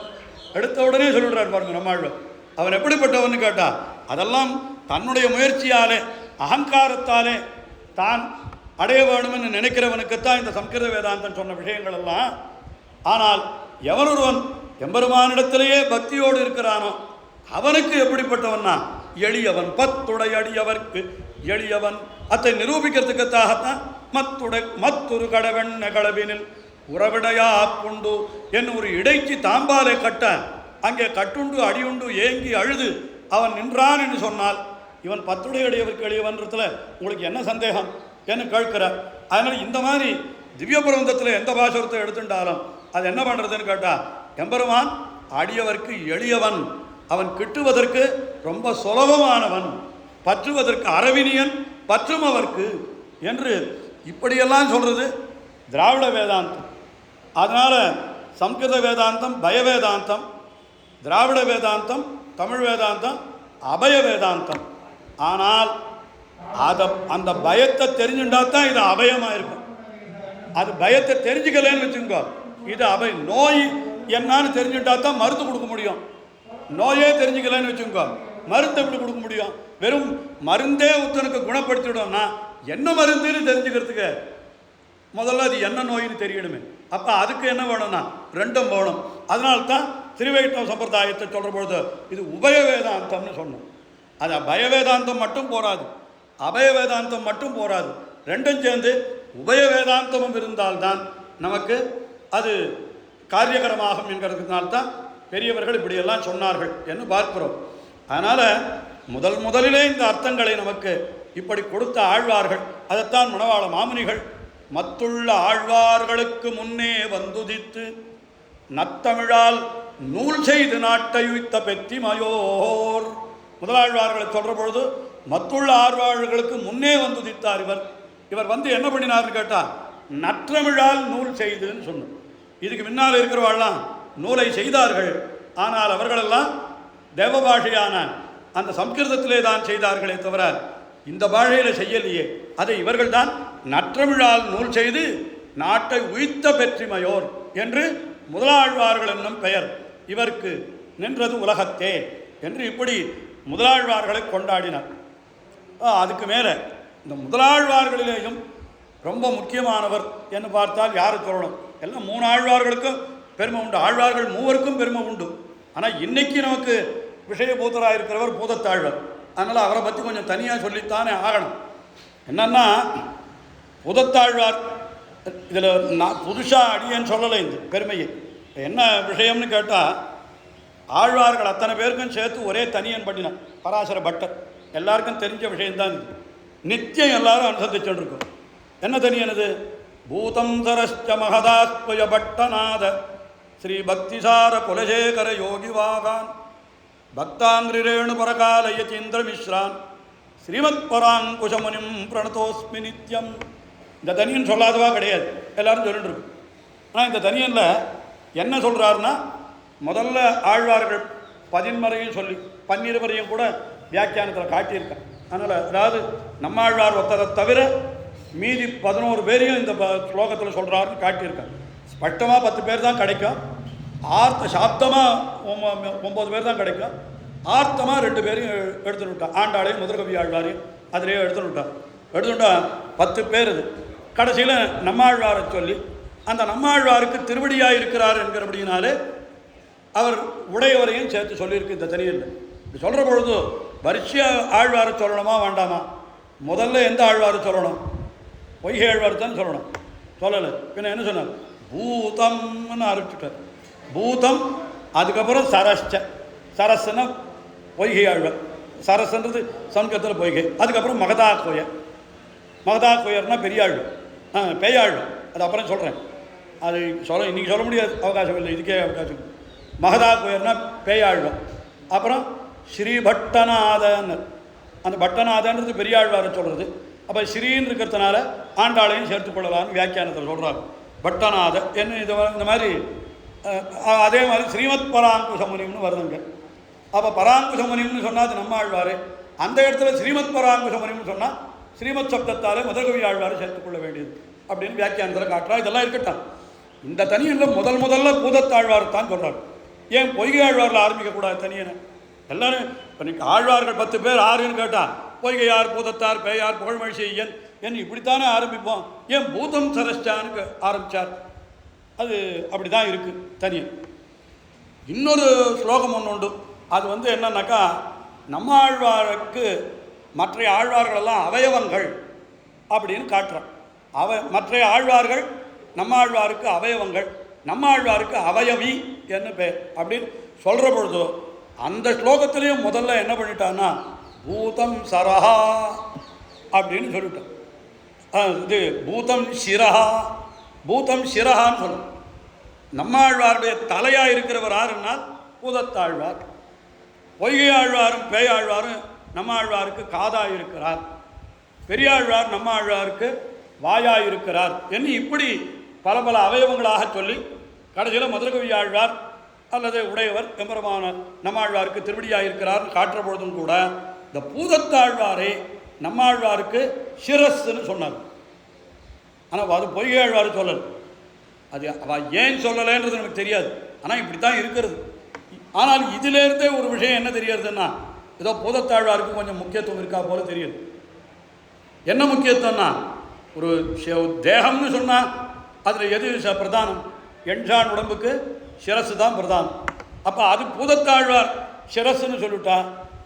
எடுத்த உடனே சொல்லிடுறார் பாருங்க நம்மாழ்வார். அவன் எப்படிப்பட்டவன்னு கேட்டால் அதெல்லாம் தன்னுடைய முயற்சியாலே அகங்காரத்தாலே தான் அடைய வேணும்னு நினைக்கிறவனுக்குத்தான் இந்த சம்ஸ்கிருத வேதாந்தம் சொன்ன விஷயங்கள் எல்லாம். ஆனால் எவனொருவன் எம்பெருமானிடத்திலேயே பக்தியோடு இருக்கிறானோ அவனுக்கு எப்படிப்பட்டவன்னா எளியவன். பத்துடை அடியவர்க்கு எளியவன். அதை நிரூபிக்கிறதுக்காகத்தான் மத்தொரு கடவெண்ண கடவினில் உறவிடையா புண்டு என் ஒரு இடைச்சி தாம்பாலை கட்ட அங்கே கட்டுண்டு அடியுண்டு ஏங்கி அழுது அவன் நின்றான் என்று சொன்னால் இவன் பத்துடை அடியவர்க்கு எளியவன்றதுல உங்களுக்கு என்ன சந்தேகம் என்று கேட்கிறார். அதனால் இந்த மாதிரி திவ்ய பிரபந்தத்தில் எந்த பாசுரத்தை எடுத்துட்டாலும் அது என்ன பண்ணுறதுன்னு கேட்டால் எம்பெருமான் அடியவர்க்கு எளியவன். அவன் கிட்டுவதற்கு ரொம்ப சுலபமானவன், பற்றுவதற்கு அரவினியன், பற்றும் அவர்க்கு என்று இப்படியெல்லாம் சொல்கிறது திராவிட வேதாந்தம். அதனால் சம்ஸ்கிருத வேதாந்தம் பய வேதாந்தம், திராவிட வேதாந்தம் தமிழ் வேதாந்தம் அபய வேதாந்தம். ஆனால் அதை அந்த பயத்தை தெரிஞ்சுட்டா தான் இது அபயமாக இருக்கும். அது பயத்தை தெரிஞ்சுக்கலன்னு வச்சுக்கோ, இது அபய. நோய் என்னான்னு தெரிஞ்சுட்டா தான் மருந்து கொடுக்க முடியும். நோயே தெரிஞ்சுக்கலன்னு வச்சுக்கோ, மருந்து எப்படி கொடுக்க முடியும்? வெறும் மருந்தே ஒருத்தனுக்கு குணப்படுத்திவிடும்னா என்ன மருந்துன்னு தெரிஞ்சுக்கிறதுக்கு முதல்ல அது என்ன நோயின்னு தெரியணுமே. அப்போ அதுக்கு என்ன வேணும்னா ரெண்டும் வேணும். அதனால்தான் திருவைஷ்ணவ சம்பிரதாயத்தை சொல்கிற பொழுது இது உபய வேதாந்தம்னு சொன்னோம். அது பய வேதாந்தம் மட்டும் போராது, அபய வேதாந்தம் மட்டும் போராது, ரெண்டும் சேர்ந்து உபய வேதாந்தமும் இருந்தால்தான் நமக்கு அது காரியகரமாகும் என்கிறதுனால்தான் பெரியவர்கள் இப்படியெல்லாம் சொன்னார்கள் என்று பார்க்கிறோம். அதனால் முதலிலே இந்த அர்த்தங்களை நமக்கு இப்படி கொடுத்த ஆழ்வார்கள். அதைத்தான் மணவாள மாமுனிகள் மத்துள்ள ஆழ்வார்களுக்கு முன்னே வந்துதித்து நத்தமிழால் நூல் செய்து நாட்டையுய்த்த பெத்திமையோர். முதலாழ்வார்களை சொல்கிற பொழுது மத்துள்ள ஆழ்வார்களுக்கு முன்னே வந்துதித்தார். இவர் வந்து என்ன பண்ணினார்னு கேட்டால் நற்றமிழால் நூல் செய்துன்னு சொன்னார். இதுக்கு முன்னால் இருக்கிறவாள்லாம் நூலை செய்தார்கள், ஆனால் அவர்களெல்லாம் தேவ பாஷையான அந்த சம்ஸ்கிருதத்திலே தான் செய்தார்களே தவிர இந்த பாஷையில் செய்யலையே. அதை இவர்கள் தான் நற்றமிழால் நூல் செய்து நாட்டை உய்த்த பெற்றிமையோர் என்று முதலாழ்வார்கள் என்னும் பெயர் இவருக்கு நின்றது உலகத்தே என்று இப்படி முதலாழ்வார்களை கொண்டாடினார். அதுக்கு மேலே இந்த முதலாழ்வார்களிலேயும் ரொம்ப முக்கியமானவர் என்று பார்த்தால் யாரை சொல்லணும்? எல்லாம் 3 ஆழ்வார்களுக்கும் பெருமை உண்டு, ஆழ்வார்கள் 3 பெருமை உண்டு. ஆனால் இன்னைக்கு நமக்கு விஷயபூதராக இருக்கிறவர் பூதத்தாழ்வார். அதனால் அவரை பற்றி கொஞ்சம் தனியாக சொல்லித்தானே ஆகணும். என்னன்னா பூதத்தாழ்வார் இதில் நான் புதுசாக அடியேன்னு சொல்லலை இந்த பெருமையை. என்ன விஷயம்னு கேட்டால் ஆழ்வார்கள் அத்தனை பேருக்கும் சேர்த்து ஒரே தனியன் பண்ணினார் பராசர பட்டர். எல்லாருக்கும் தெரிஞ்ச விஷயம்தான் இது, நித்தியம் எல்லாரும் அனுசந்திச்சுருக்கோம். என்ன தனியனது? பூதம் சரஸ்ச மகதாஸ்வய பட்டநாத ஸ்ரீ பக்திசார குலசேகர யோகிவாகான் பக்தாங்கிரேணு பரகாலயச்சீந்திர மிஸ்ரான் ஸ்ரீமத் பராங்குஷமுனிம் பிரணதோஸ்மி நித்யம். இந்த தனியன் சொல்லாதவா கிடையாது, எல்லாரும் சொல்லிட்டு இருக்கு. ஆனால் இந்த தனியனில் என்ன சொல்கிறாருன்னா, முதல்ல ஆழ்வார்கள் 14 சொல்லி 12 கூட வியாக்கியானத்தில் காட்டியிருக்கேன். அதனால் அதாவது நம்ம ஆழ்வார் ஒருத்தரை தவிர மீதி 11 பேரையும் இந்த ஸ்லோகத்தில் சொல்கிறாருன்னு காட்டியிருக்கேன். ஸ்பஷ்டமாக 10 பேர் தான் கிடைக்கும், சாப்தமாக 9 பேர் தான் கிடைக்கும், ஆர்த்தமாக 2 பேரையும் எடுத்துன்னு விட்டான். ஆண்டாளையும் முதற்கவி ஆழ்வாரையும் அதிலேயே எடுத்துன்னு விட்டான். 10 பேர் இது. கடைசியில் நம்மாழ்வாரை சொல்லி அந்த நம்மாழ்வாருக்கு திருவடியாக இருக்கிறார் என்கிறபடினாலே அவர் உடையவரையும் சேர்த்து சொல்லியிருக்கு இந்த தனியில். இப்படி சொல்கிற பொழுது வரிசையாக ஆழ்வாரை சொல்லணுமா வேண்டாமா? முதல்ல எந்த ஆழ்வாரை சொல்லணும்? பொய்கை ஆழ்வார் தான் சொல்லணும். சொல்லலை. பின்ன என்ன சொன்னார்? பூதம்னு ஆரம்பிச்சுட்டார். பூதம், அதுக்கப்புறம் சரஸ்ச. சரஸ்ன்னா பொய்கை ஆழ்வார். சரஸ்ன்றது சம்ஸ்கிருதத்தில் பொய்கை. அதுக்கப்புறம் மகதா கோயர். மகதா கோயர்னா பெரிய ஆழ்வார், பேயாழ்வார். அது அப்புறம் சொல்கிறேன். அது சொல்ல இன்றைக்கி சொல்ல முடியாது, அவகாசம் இல்லை, இதுக்கே அவகாசம். மகதா கோயர்னா பேயாழ்வார். அப்புறம் ஸ்ரீபட்டநாதன். அந்த பட்டநாதன்றது பெரியாழ்வாரை சொல்கிறது. அப்போ ஸ்ரீன்னு இருக்கிறதுனால ஆண்டாளையும் சேர்த்துக்கொள்ளலான்னு வியாக்கியானத்தில் சொல்கிறாங்க. பட்டநாத என்ன இது இந்த மாதிரி. அதே மாதிரி ஸ்ரீமத் பராங்குசமுனிம்னு வருதுங்க. அப்போ பராங்குசமுனிம்னு சொன்னால் அது நம்ம ஆழ்வார். அந்த இடத்துல ஸ்ரீமத் பராங்குசமுனிம்னு சொன்னால் ஸ்ரீமத் சப்தத்தாலே முதல்கவி ஆழ்வாரை சேர்த்துக்கொள்ள வேண்டியது அப்படின்னு வியாக்கியானத்தில் காட்டுறா. இதெல்லாம் இருக்கட்டும். இந்த தனியில் முதல்ல பூதத்தாழ்வார் தான் சொல்கிறார். ஏன் பொய்கை ஆழ்வாரில் ஆரம்பிக்கக்கூடாது தனியனை? எல்லாரும் இப்போ நீங்கள் ஆழ்வார்கள் 10 பேர் ஆறுன்னு கேட்டால் பொய்கையார், பூதத்தார், பேயார், புகழ்மழிசெய்யன் என்று இப்படித்தானே ஆரம்பிப்போம். ஏன் பூதம் சரஸ்டான்னு ஆரம்பித்தார்? அது அப்படி தான் இருக்குது தனியன். இன்னொரு ஸ்லோகம் ஒன்று உண்டு. அது என்னன்னாக்கா, நம்ம ஆழ்வாருக்கு மற்ற ஆழ்வார்களெல்லாம் அவயவங்கள் அப்படின்னு காட்டுறான். மற்ற ஆழ்வார்கள் நம்ம ஆழ்வாருக்கு அவயவங்கள், நம்ம ஆழ்வாருக்கு அவயவி என்ன பேர் அப்படின்னு சொல்கிற பொழுது அந்த ஸ்லோகத்திலையும் முதல்ல என்ன பண்ணிட்டான்னா பூதம் சரஹா அப்படின்னு சொல்லிட்டான். இது பூதம் சிரஹா, பூதம் சிரஹான்னு சொல்லும். நம்ம ஆழ்வாருடைய தலையாக இருக்கிறவர் யாருன்னா பூதத்தாழ்வார். பொய்கை ஆழ்வாரும் பேயாழ்வாரும் நம்ம ஆழ்வாருக்கு காதாக இருக்கிறார். பெரியாழ்வார் நம்ம ஆழ்வாருக்கு வாயாக இருக்கிறார் என்று இப்படி பல பல அவயவங்களாக சொல்லி கடைசியில் மதுரகவி ஆழ்வார் அல்லது உடையவர் எம்பெருமான நம்மாழ்வாருக்கு திருவடியாக இருக்கிறார் காட்டுற பொழுதும் கூட இந்த பூதத்தாழ்வாரை நம்மாழ்வாருக்கு சிரஸ்ன்னு சொன்னார். ஆனால் அது பொய்கை ஆழ்வார் சொல்லலை. அது அவள் ஏன் சொல்லலைன்றது நமக்கு தெரியாது. ஆனால் இப்படி தான் இருக்கிறது. ஆனால் இதிலேருந்தே ஒரு விஷயம் என்ன தெரியுதுன்னா, ஏதோ பூதத்தாழ்வாருக்கு கொஞ்சம் முக்கியத்துவம் இருக்கா போல தெரியுது. என்ன முக்கியத்துவம்னா, ஒரு தேகம்னு சொன்னால் அதில் எது பிரதானம்? எண்சான் உடம்புக்கு சிரசு தான் பிரதானம். அப்போ அது பூதத்தாழ்வார் சிரஸ்ன்னு சொல்லிவிட்டா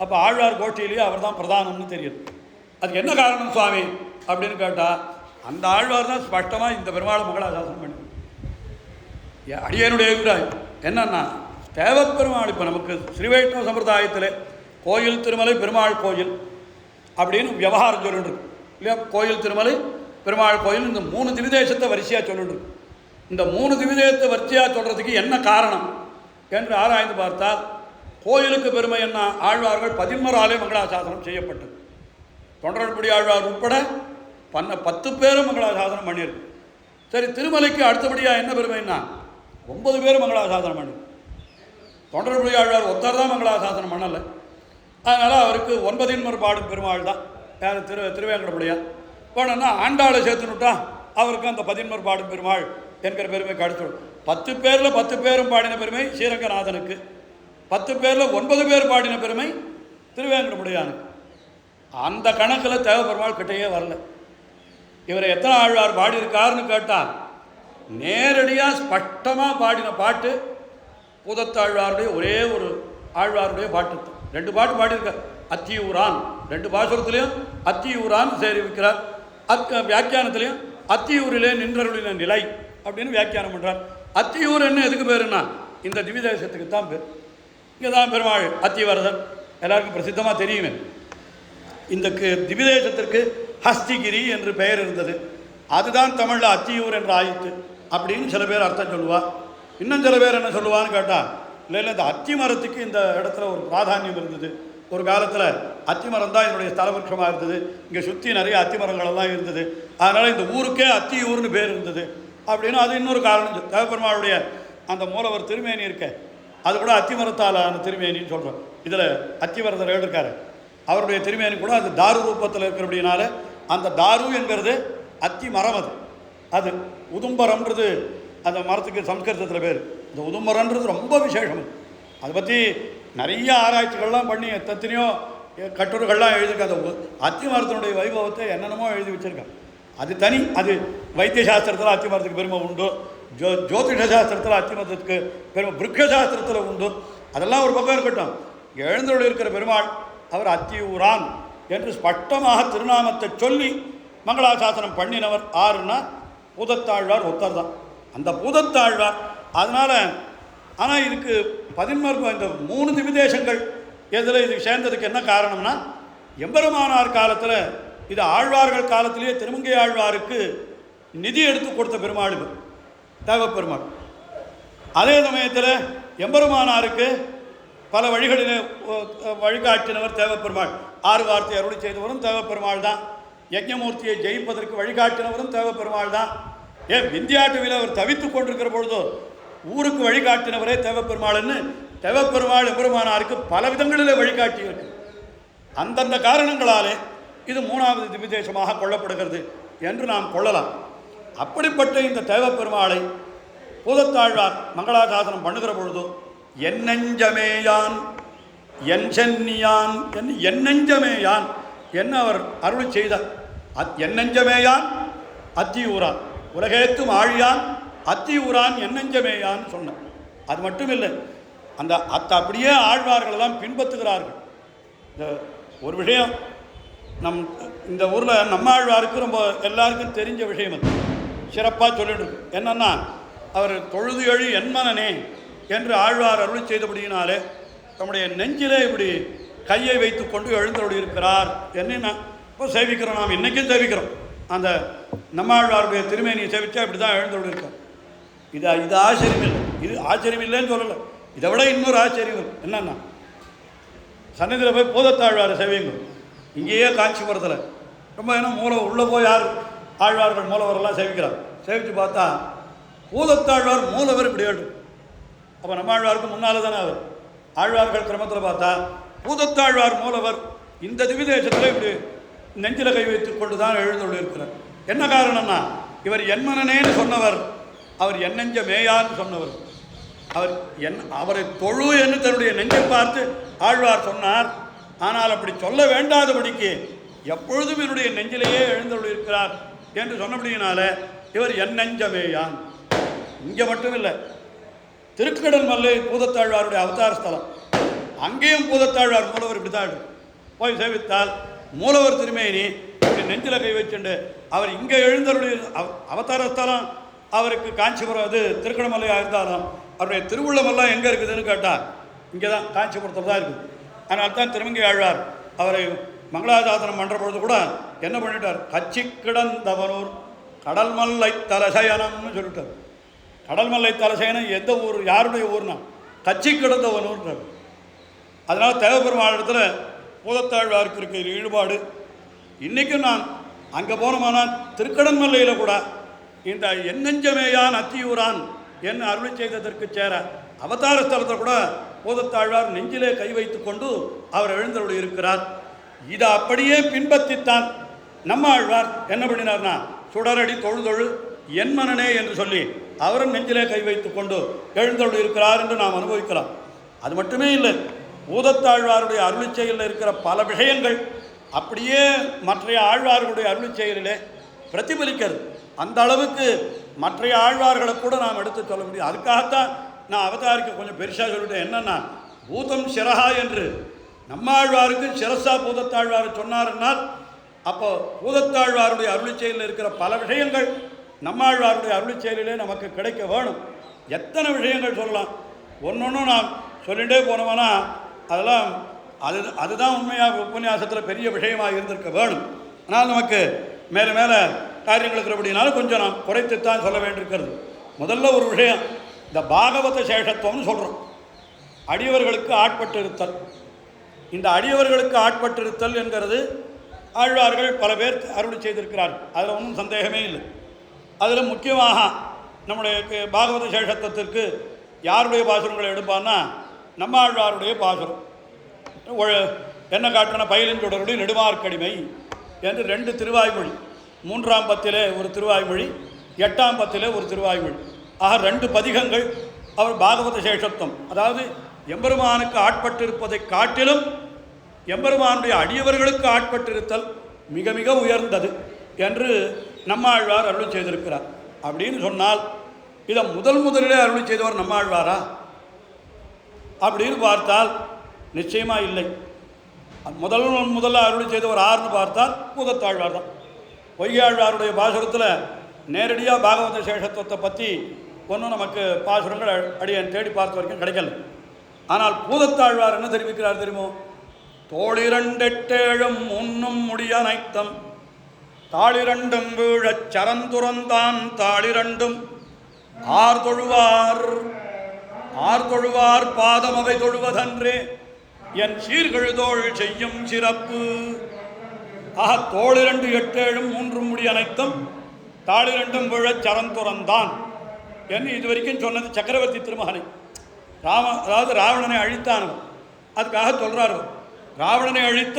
அப்போ ஆழ்வார் கோஷ்டியிலேயே அவர் தான் பிரதானம்னு தெரியுது. அதுக்கு என்ன காரணம் சுவாமி அப்படின்னு கேட்டால், அந்த ஆழ்வார் தான் ஸ்பஷ்டமாக இந்த பெருமாளை மங்களாசாசனம் பண்ணி அடியனுடைய அபிப்பிராயம் என்னன்னா, தேவப்பெருமாள் இப்போ நமக்கு ஸ்ரீவைஷ்ணவ சம்பிரதாயத்தில் கோயில் திருமலை பெருமாள் கோயில் அப்படின்னு விவகாரம் சொல்லிட்டு இருக்கு இல்லையா? கோயில் திருமலை பெருமாள் கோயில் இந்த 3 திவிதேசத்தை வரிசையாக சொல்லிட்டு இருக்கு. இந்த 3 திவிதேசத்தை வரிசையாக சொல்கிறதுக்கு என்ன காரணம் என்று ஆராய்ந்து பார்த்தால், கோயிலுக்கு பெருமை என்ன? ஆழ்வார்கள் 11 மங்களாசாசனம் செய்யப்பட்டது. தொண்டர்புடி ஆழ்வார் உட்பட 10 பேரும் மங்களாசாசனம் பண்ணியிருக்கு. சரி, திருமலைக்கு அடுத்தபடியாக என்ன பெருமைன்னா 9 பேர் மங்களாசாசனம் பண்ணி. தொண்டர்புடி ஆழ்வார் ஒருத்தர் தான் மங்களாசாசனம் பண்ணலை. அதனால் அவருக்கு 9 பாடும் பெருமாள் தான். யார்? திருவேங்கடமுடியார். போனோன்னா ஆண்டாளை சேர்த்துனுட்டா அவருக்கு அந்த 11 பாடும் பெருமாள் என்கிற பெருமை கிடைச்சிடும். 10 பேரில் 10 பேரும் பாடின பெருமை ஸ்ரீரங்கநாதனுக்கு, 10 பேரில் 9 பேர் பாடின பெருமை திருவேங்கடமுடியானுக்கு. அந்த கணக்கில் தேவப்பெருமாள் கிட்டையே வரல. இவரை எத்தனை ஆழ்வார் பாடியிருக்காருன்னு கேட்டால், நேரடியாக ஸ்பஷ்டமாக பாடின பாட்டு பூதத்தாழ்வாருடைய ஒரே ஒரு ஆழ்வாருடைய பாட்டு. 2 பாட்டு பாடியிருக்கார். அத்தியூரான் 2 பாசுரத்துலேயும் அத்தியூரான் சேரிவிக்கிறார். வியாக்கியானத்திலையும் அத்தியூரிலே நின்றருளின நிலை அப்படின்னு வியாக்கியானம் பண்ணுறார். அத்தியூர் என்ன எதுக்கு பேருன்னா இந்த திவிதேசத்துக்கு தான் பேர். இங்கே தான் பெருமாள் அத்திவரதன் எல்லாருக்கும் பிரசித்தமாக தெரியுமே. இந்த திவிதேசத்திற்கு ஹஸ்திகிரி என்று பெயர் இருந்தது. அதுதான் தமிழில் அத்தியூர் என்று ஆயிற்று அப்படின்னு சில பேர் அர்த்தம் சொல்லுவார். இன்னும் சில பேர் என்ன சொல்லுவான்னு கேட்டால், இல்லை இந்த அத்தி மரத்துக்கு இந்த இடத்துல ஒரு பிராதானியம் இருந்தது. ஒரு காலத்தில் அத்தி மரம் தான் என்னுடைய ஸ்தலபட்சமாக இருந்தது. இங்கே சுற்றி நிறைய அத்தி மரங்களெல்லாம் இருந்தது. அதனால் இந்த ஊருக்கே அத்தியூர்னு பேர் இருந்தது அப்படின்னு அது இன்னொரு காரணம். தேவபெருமாளுடைய அந்த மூலவர் திருமேனி இருக்க, அது கூட அத்தி மரத்தால் அந்த திருமேனின்னு சொல்கிறோம். இதில் அத்திவரதர் இருக்கார், அவருடைய திருமேனி கூட அது தாரு ரூபத்தில் இருக்கிறபடினால அந்த தாரு என்கிறது அத்தி மரம். அது உதும்பரம்ன்றது அந்த மரத்துக்கு சம்ஸ்கிருதத்தில் பேர். இந்த உதும்பரன்றது ரொம்ப விசேஷம். அதை பற்றி நிறைய ஆராய்ச்சிகள்லாம் பண்ணி எத்தனையோ கட்டுரைகள்லாம் எழுதியிருக்காங்க. அந்த அத்தி மரத்தினுடைய வைபவத்தை என்னென்னமோ எழுதி வச்சுருக்காங்க. அது தனி. அது வைத்திய சாஸ்திரத்தில் அத்திமரத்துக்கு பெருமை உண்டு, ஜோதிஷ சாஸ்திரத்தில் அத்திமரத்துக்கு பெருமை, விருட்ச சாஸ்திரத்தில் உண்டு. அதெல்லாம் ஒரு பக்கம் இருக்கட்டும். எழுந்தருள் இருக்கிற பெருமாள் அவர் அத்தியூரான் என்று ஸ்பஷ்டமாக திருநாமத்தை சொல்லி மங்களாசாசனம் பண்ணினவர் ஆறுன்னா பூதத்தாழ்வார் ஒருத்தர் தான். அந்த பூதத்தாழ்வார் அதனால். ஆனால் இதுக்கு 11 இந்த 3 திவிதேசங்கள் எதில் இதுக்கு சேர்ந்ததுக்கு என்ன காரணம்னா, எம்பெருமானார் காலத்தில் இது ஆழ்வார்கள் காலத்திலேயே திருமங்கை ஆழ்வாருக்கு நிதி எடுத்து கொடுத்த பெருமாள் தேவப்பெருமாள். அதே சமயத்தில் எம்பெருமானாருக்கு பல வழிகளில் வழிகாட்டினவர் தேவப்பெருமாள். 6 வார்த்தை அருளி செய்தவரும் தேவப்பெருமாள் தான். யஜ்ஞமூர்த்தியை ஜெயிப்பதற்கு வழிகாட்டினவரும் தேவப்பெருமாள் தான். ஏன் விந்தியாட்டுவில் அவர் தவித்து கொண்டிருக்கிற பொழுதோ ஊருக்கு வழிகாட்டினவரே தேவப்பெருமாள்னு தேவப்பெருமாள் எம்பெருமானாருக்கு பல விதங்களில் வழிகாட்டி இருக்கு. அந்தந்த காரணங்களாலே இது 3வது திவிதேசமாக கொள்ளப்படுகிறது என்று நாம் கொள்ளலாம். அப்படிப்பட்ட இந்த தேவப்பெருமாளை பூதத்தாழ்வார் மங்களாசாசனம் பண்ணுகிற பொழுதோ என்னஞ்சமேயான் என் சென்னியான் என்னஞ்சமேயான் என்ன அவர் அருள் செய்தார். என்னஞ்சமேயான் அத்தியூரான் உலகேத்தும் ஆழியான் அத்தியூரான் என்னஞ்சமேயான்னு சொன்னார். அது மட்டும் இல்லை, அந்த அப்படியே ஆழ்வார்களெல்லாம் பின்பற்றுகிறார்கள். இந்த ஒரு விஷயம் இந்த ஊரில் நம்மாழ்வாருக்கு ரொம்ப எல்லாருக்கும் தெரிஞ்ச விஷயம் அது சிறப்பாக சொல்லிட்டு இருக்கு. என்னன்னா, அவர் தொழுது எழு என்மனனே என்று ஆழ்வார் அருள் செய்தபடியினாலே நம்முடைய நெஞ்சிலே இப்படி கையை வைத்து கொண்டு எழுந்தருள் இருக்கிறார் என்று நான் இப்போ சேவிக்கிறோம். நாம் இன்றைக்கும் சேவிக்கிறோம். அந்த நம்மாழ்வாருடைய திருமேனியை சேவித்தா இப்படி தான் எழுந்தருள் இருக்கார். இது ஆச்சரியம் இல்லை. இது ஆச்சரியம் இல்லைன்னு சொல்லலை. இதை விட இன்னொரு ஆச்சரியம் என்னன்னா, சன்னதியில் போய் பூதத்தாழ்வாரை சேவிங்க. இங்கேயே காஞ்சிபுரத்தில் ரொம்ப ஏன்னா உள்ளே போய் யார் ஆழ்வார்கள் மூலவரெல்லாம் சேவிக்கிறார். சேவித்து பார்த்தா பூதத்தாழ்வார் மூலவர் இப்படி எழுது. அப்போ நம்மாழ்வாருக்கு முன்னால் தானே அவர். ஆழ்வார்கள் கிரமத்தில் பார்த்தா பூதத்தாழ்வார் மூலவர் இந்த திவிதேசத்தில் இப்படி நெஞ்சில கை வைத்து கொண்டு தான் எழுந்தொழு இருக்கிறார். என்ன காரணம்னா, இவர் என்மனனேன்னு சொன்னவர், அவர் என்னெஞ்ச மேயான்னு சொன்னவர். அவரை தொழு என்று தன்னுடைய நெஞ்சை பார்த்து ஆழ்வார் சொன்னார். ஆனால் அப்படி சொல்ல வேண்டாதபடிக்கு எப்பொழுதும் என்னுடைய நெஞ்சிலேயே எழுந்தொழு இருக்கிறார் என்று சொன்னபடியினால இவர் என்னெஞ்சமேயான். இங்கே மட்டும் இல்லை, திருக்கடல் மல்லை பூதத்தாழ்வாருடைய அவதார ஸ்தலம். அங்கேயும் பூதத்தாழ்வார் மூலவர் இப்படி தான் போய் சேவித்தால் மூலவர் திருமேனி இப்படி நெஞ்சில் கை வச்சுண்டு அவர் இங்கே எழுந்தருடைய அவதார ஸ்தலம் அவருக்கு காஞ்சிபுரம் அது திருக்கடமல்லையாக இருந்தாலும் அவருடைய திருவுள்ளமெல்லாம் எங்கே இருக்குதுன்னு கேட்டால் இங்கே தான் காஞ்சிபுரத்தில் தான் இருக்குது. அதனால தான் திருமங்கை ஆழ்வார் அவரை மங்களாசாசனம் பண்ணுற பொழுது கூட என்ன பண்ணிட்டார், கச்சி கிடந்தவனூர் கடல்மல்லை தலசயனம்னு சொல்லிட்டார். கடல்மல்லை தலசயனம் எந்த ஊர், யாருடைய ஊர்னா கச்சி கிடந்தவனூர்ன்றார். அதனால் தேவபெருமாள் இடத்துல பூதத்தாழ்வாருக்கு இருக்கிற ஈடுபாடு. இன்றைக்கும் நான் அங்கே போனோமானால் திருக்கடன்மல்லையில் கூட இந்த என்னெஞ்சமேயான் அத்தியூரான் என்ன அருள் செய்ததற்கு சேர அவதார ஸ்தலத்தை கூட பூதத்தாழ்வார் நெஞ்சிலே கை வைத்து கொண்டு அவர் எழுந்தருள் இருக்கிறார். இதை அப்படியே பின்பற்றித்தான் நம்ம ஆழ்வார் என்ன பண்ணினார்னா, சுடரடி தொழுதொழு என்மனனே என்று சொல்லி அவரும் நெஞ்சிலே கை வைத்து கொண்டு எழுந்தருள் இருக்கிறார் என்று நாம் அனுபவிக்கலாம். அது மட்டுமே இல்லை, பூதத்தாழ்வாருடைய அருள் செயலில் இருக்கிற பல விஷயங்கள் அப்படியே மற்றைய ஆழ்வார்களுடைய அருள் செயலிலே பிரதிபலிக்கிறது. அந்த அளவுக்கு மற்றைய ஆழ்வார்களை கூட நாம் எடுத்து சொல்ல முடியும். அதுக்காகத்தான் நான் அவதாரிக்க கொஞ்சம் பெருசாக சொல்லிட்டேன். என்னன்னா, பூதம் சிரஹா என்று நம்ம ஆழ்வாருக்கு சிரசா பூதத்தாழ்வார் சொன்னார்னால், அப்போ பூதத்தாழ்வாருடைய அருள் செயலில் இருக்கிற பல விஷயங்கள் நம்மாழ்வாருடைய அருள் செயலிலே நமக்கு கிடைக்க வேணும். எத்தனை விஷயங்கள் சொல்லலாம், ஒன்றொன்றும் நாம் சொல்லிகிட்டே போனோம்னா அதெல்லாம் அதுதான் உண்மையாக உபன்யாசத்தில் பெரிய விஷயமாக இருந்திருக்க வேணும். ஆனால் நமக்கு மேலே மேலே காரியங்கள் இருக்கிறபடினாலும் கொஞ்சம் நாம் குறைத்துத்தான் சொல்ல வேண்டியிருக்கிறது. முதல்ல ஒரு விஷயம், இந்த பாகவத சேஷத்துவம்னு சொல்கிறோம். அடியவர்களுக்கு ஆட்பட்டிருத்தல். இந்த அடியவர்களுக்கு ஆட்பட்டிருத்தல் என்கிறது ஆழ்வார்கள் பல பேர் அருள் செய்திருக்கிறார்கள். அதில் ஒன்றும் சந்தேகமே இல்லை. அதில் முக்கியமாக நம்முடைய பாகவத சேஷத்துவத்திற்கு யாருடைய பாசுரங்களை எடுப்பான்னா, நம்ம ஆழ்வாருடைய பாசுரம். என்ன காட்டின பயிலஞ்சொடருடைய நெடுமார்க்கடிமை என்று 2 திருவாய்மொழி, 3ஆம் பத்திலே ஒரு திருவாய்மொழி, 8ஆம் பத்திலே ஒரு திருவாய்மொழி, ஆக 2 பதிகங்கள் அவர் பாகவத சேஷத்துவம். அதாவது எம்பெருமானுக்கு ஆட்பட்டிருப்பதை காட்டிலும் எம்பெருமானுடைய அடியவர்களுக்கு ஆட்பட்டிருத்தல் மிக மிக உயர்ந்தது என்று நம்மாழ்வார் அருளி செய்திருக்கிறார் அப்படின்னு சொன்னால் இதை முதலிலே அருளி செய்தவர் நம்மாழ்வாரா அப்படின்னு பார்த்தால் நிச்சயமாக இல்லை. முதல்ல அருளி செய்தவர் ஆறுன்னு பார்த்தால் பூதத்தாழ்வார் தான். பொய்யாழ்வாருடைய பாசுரத்தில் நேரடியாக பாகவத சேஷத்துவத்தை பற்றி ஒன்றும் நமக்கு பாசுரங்கள் அடியன் தேடி பார்த்த வரைக்கும் கிடைக்கல. ஆனால் பூதத்தாழ்வார் என்ன தெரிவிக்கிறார் தெரியுமோ? தோளிரண்டெட்டேழும் முன்னும் முடியனைத்தம் தாளிரண்டும் வீழச் சரந்துறந்தான் தாளிரண்டும் ஆர்தொழுவார் பாதமவை தொழுவதன்றே என் சீர்கழுதோள் செய்யும் சிறப்பு. தோளிரண்டு எட்டேழும் மூன்றும் முடி அனைத்தும் தாளிரண்டும் வீழச் சரந்துறந்தான் என்று இதுவரைக்கும் சொன்னது சக்கரவர்த்தி திருமகனை. அதாவது ராவணனை அழித்தானவன். அதுக்காக சொல்கிறார், ராவணனை அழித்த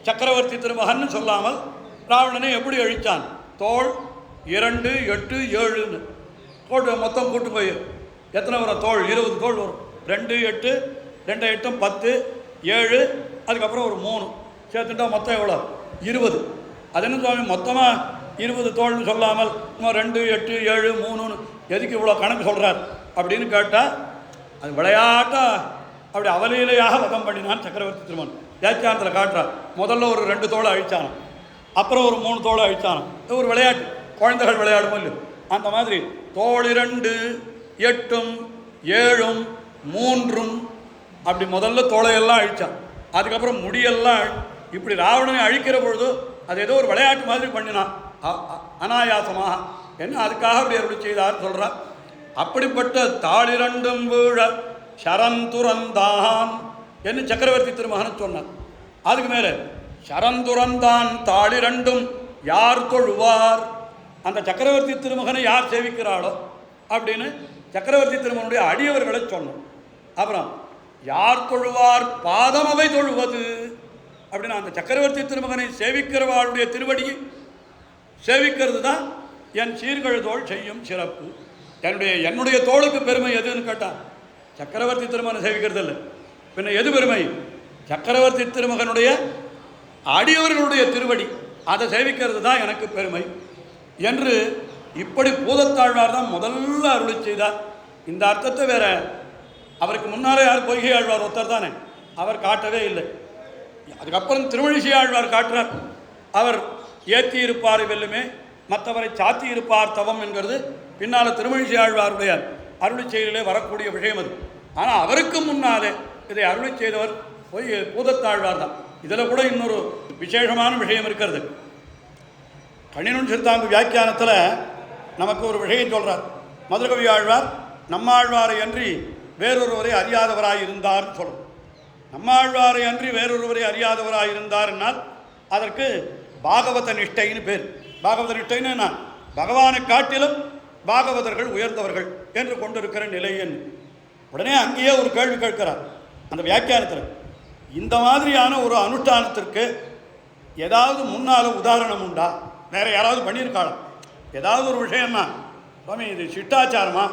சக்கரவர்த்தி திருமகன் சொல்லாமல் ராவணனை எப்படி அழித்தான்? தோள் 2 8 7 தோல் மொத்தம் கூட்டு போய் எத்தனை வரும்? தோள் 20 தோல் வரும். 2 8 2 8 10 7 அதுக்கப்புறம் ஒரு 3 சேர்த்துட்டா மொத்தம் எவ்வளோ? 20. அது என்ன சுவாமி மொத்தமாக 20 தோல்னு சொல்லாமல் 2 8 7 3ன்னு எதுக்கு இவ்வளோ கணக்கு சொல்கிறார் அப்படின்னு கேட்டால் அது விளையாட்டாக அப்படி அவலீலையாக வதம் பண்ணினான் சக்கரவர்த்தி திருமகன். வியாக்கியானத்தில் காட்டுறார். முதல்ல ஒரு 2 தோலை அழித்தானான், அப்புறம் ஒரு 3 தோலை அழித்தானான். ஒரு விளையாட்டு, குழந்தைகள் விளையாடும் இல்லை. அந்த மாதிரி தோள் 2 8 7 3 அப்படி முதல்ல தோளையெல்லாம் அழித்தான். அதுக்கப்புறம் முடியெல்லாம் இப்படி ராவணனை அழிக்கிற பொழுது அது ஏதோ ஒரு விளையாட்டு மாதிரி பண்ணினான் அனாயாசமாக. என்ன அதுக்காக அப்படி அருளி செய்தார் சொல்கிறார். அப்படிப்பட்ட தாளிரண்டும் வீழ சரந்துறந்தான் என்று சக்கரவர்த்தி திருமகனை சொன்னார். அதுக்கு மேலே சரந்துறந்தான் தாளிரண்டும் யார் தொழுவார்? அந்த சக்கரவர்த்தி திருமகனை யார் சேவிக்கிறாளோ அப்படின்னு சக்கரவர்த்தி திருமகனுடைய அடியவர்களை சொன்னோம். அப்புறம் யார் தொழுவார் பாதமவை தொழுவது அப்படின்னா அந்த சக்கரவர்த்தி திருமகனை சேவிக்கிறவாளுடைய திருவடியை சேவிக்கிறது தான் என் சீர்கழுதோள் செய்யும் சிறப்பு. என்னுடைய தோளுக்கு பெருமை எதுன்னு கேட்டால் சக்கரவர்த்தி திருமகனை சேவிக்கிறது இல்லை. பின்ன எது பெருமை? சக்கரவர்த்தி திருமகனுடைய அடியவர்களுடைய திருவடி அதை சேவிக்கிறது தான் எனக்கு பெருமை என்று இப்படி பூதத்தாழ்வார் தான் முதல்ல அருளி செய்தார். இந்த அர்த்தத்தை வேற அவருக்கு முன்னாலே யார் பொய்கை ஆழ்வார் ஒருத்தர் தானே, அவர் காட்டவே இல்லை. அதுக்கப்புறம் திருமழிசை ஆழ்வார் காட்டுறார். அவர் ஏற்றி இருப்பார் வெல்லுமே மற்றவரை சாத்தி இருப்பார் தவம் என்கிறது பின்னால் திருமழிசை ஆழ்வாருடைய அருளி செய்திலே வரக்கூடிய விஷயம் அது. ஆனால் அவருக்கு முன்னாலே இதை அருளி செய்தவர் பூதத்தாழ்வார் தான். இதில் கூட இன்னொரு விசேஷமான விஷயம் இருக்கிறது. கணினன் சிறுத்தாம்பு வியாக்கியானத்தில் நமக்கு ஒரு விஷயம் சொல்கிறார். மதுரகவி ஆழ்வார் நம்மாழ்வாரை அன்றி வேறொருவரை அறியாதவராய் இருந்தார்னு சொல்கிறோம். நம்மாழ்வாரை அன்றி வேறொருவரை அறியாதவராய் இருந்தார்னால் அதற்கு பாகவத நிஷ்டைன்னு பேர். பாகவத நிஷ்டைன்னு என்ன? பகவானை காட்டிலும் பாகவதர்கள் உயர்ந்தவர்கள் என்று கொண்டிருக்கிற நிலை என்று. உடனே அங்கேயே ஒரு கேள்வி கேட்கிறார் அந்த வியாக்கியானத்தில். இந்த மாதிரியான ஒரு அனுஷ்டானத்திற்கு ஏதாவது முன்னால் உதாரணம் உண்டா? வேறு யாராவது பண்ணியிருக்காளா? ஏதாவது ஒரு விஷயம்னா சுவாமி இது சிட்டாச்சாரமா?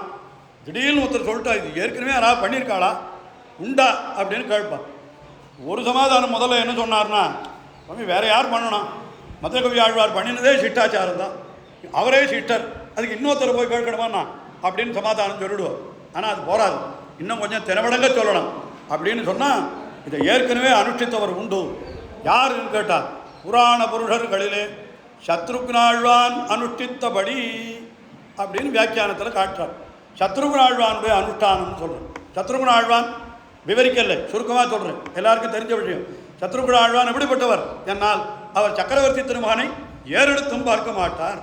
திடீர்னு ஒருத்தர் சொல்லிட்டா இது ஏற்கனவே யாராவது பண்ணியிருக்காளா உண்டா அப்படின்னு கேட்பான். ஒரு சமாதானம் முதல்ல என்ன சொன்னார்னா, சுவாமி வேறு யார் பண்ணணும்? மதுரகவி ஆழ்வார் பண்ணினதே சிட்டாச்சாரம் தான், அவரே சிட்டர், அதுக்கு இன்னொருத்தர் போய் கேட்கணுமாண்ணா அப்படின்னு சமாதானம் சொல்லிடுவோம். ஆனால் அது போராது, இன்னும் கொஞ்சம் தினவடங்க சொல்லணும் அப்படின்னு சொன்னால் இதை ஏற்கனவே அனுஷ்டித்தவர் உண்டு. யாருன்னு கேட்டால் புராண புருஷர்களிலே சத்ருக்னாழ்வான் அனுஷ்டித்தபடி அப்படின்னு வியாக்கியானத்தில் காட்டுறார். சத்ருக்னாழ்வானுடைய அனுஷ்டானம்னு சொல்கிறேன். சத்ருக்னாழ்வான் விவரிக்கலை, சுருக்கமாக சொல்கிறேன், எல்லாருக்கும் தெரிஞ்ச விஷயம். சத்ருக்னாழ்வான் எப்படிப்பட்டவர் என்னால் அவர் சக்கரவர்த்தி திருமகனை ஏறெடுத்தும் பார்க்க மாட்டார்.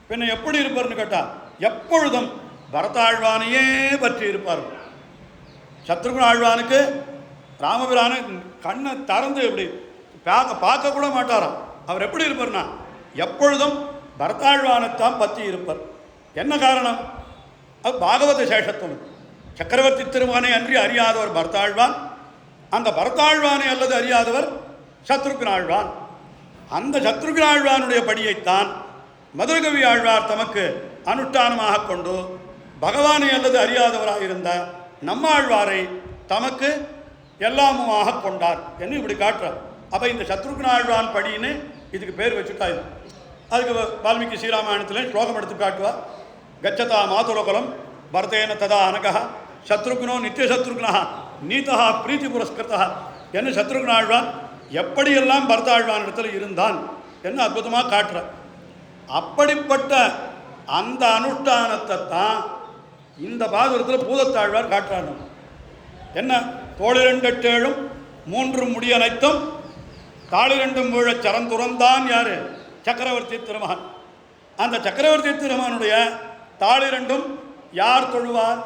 பின்ன எப்படி இருப்பார்னு கேட்டால் எப்பொழுதும் பரதாழ்வானையே பற்றி இருப்பார். சத்ருக்னாழ்வானுக்கு ராமபிரான கண்ணை திறந்து எப்படி பார்க்க கூட மாட்டாராம். அவர் எப்படி இருப்பார்னா எப்பொழுதும் பரதாழ்வானைத்தான் பற்றி இருப்பார். என்ன காரணம்? அது பாகவத சேஷத்துவம். சக்கரவர்த்தி திருமகனை அன்றி அறியாதவர் பரதாழ்வான், அந்த பரதாழ்வானை அல்லது அறியாதவர் சத்ருக்னாழ்வான். அந்த சத்ருக்னாழ்வானுடைய படியைத்தான் மதுரகவி ஆழ்வார் தமக்கு அனுஷ்டானமாக கொண்டு பகவானை அல்லது அறியாதவராக இருந்த நம்மாழ்வாரை தமக்கு எல்லாமுமாக கொண்டார் என்று இப்படி காட்டுறார். அப்போ இந்த சத்ருக்னாழ்வான் படின்னு இதுக்கு பேர் வச்சுட்டா. அதுக்கு வால்மீகி ஸ்ரீராமாயணத்தில் ஸ்லோகம் எடுத்து காட்டுவா. கச்சதா மாதுலகுலம் பரதேன ததா அனகா சத்ருக்னோ நித்தியசத்ருக்னா நீதா பிரீத்தி புரஸ்கிருதா என்ன சத்ருக்ன ஆழ்வான் எப்படியெல்லாம் பரத ஆழ்வான் இடத்துல இருந்தான் என்ன அற்புதமாக காட்டுறான். அப்படிப்பட்ட அந்த அனுஷ்டானத்தை தான் இந்த பாசுரத்தில் பூதத்தாழ்வார் காட்டுறாங்க. என்ன தோளிரண்டெட்டேழும் 3 முடியனைத்தும் தாளிரண்டும் வீழ சரந்துறந்தான் யாரு? சக்கரவர்த்தி திருமகன். அந்த சக்கரவர்த்தி திருமகனுடைய தாளிரண்டும் யார் தொழுவார்?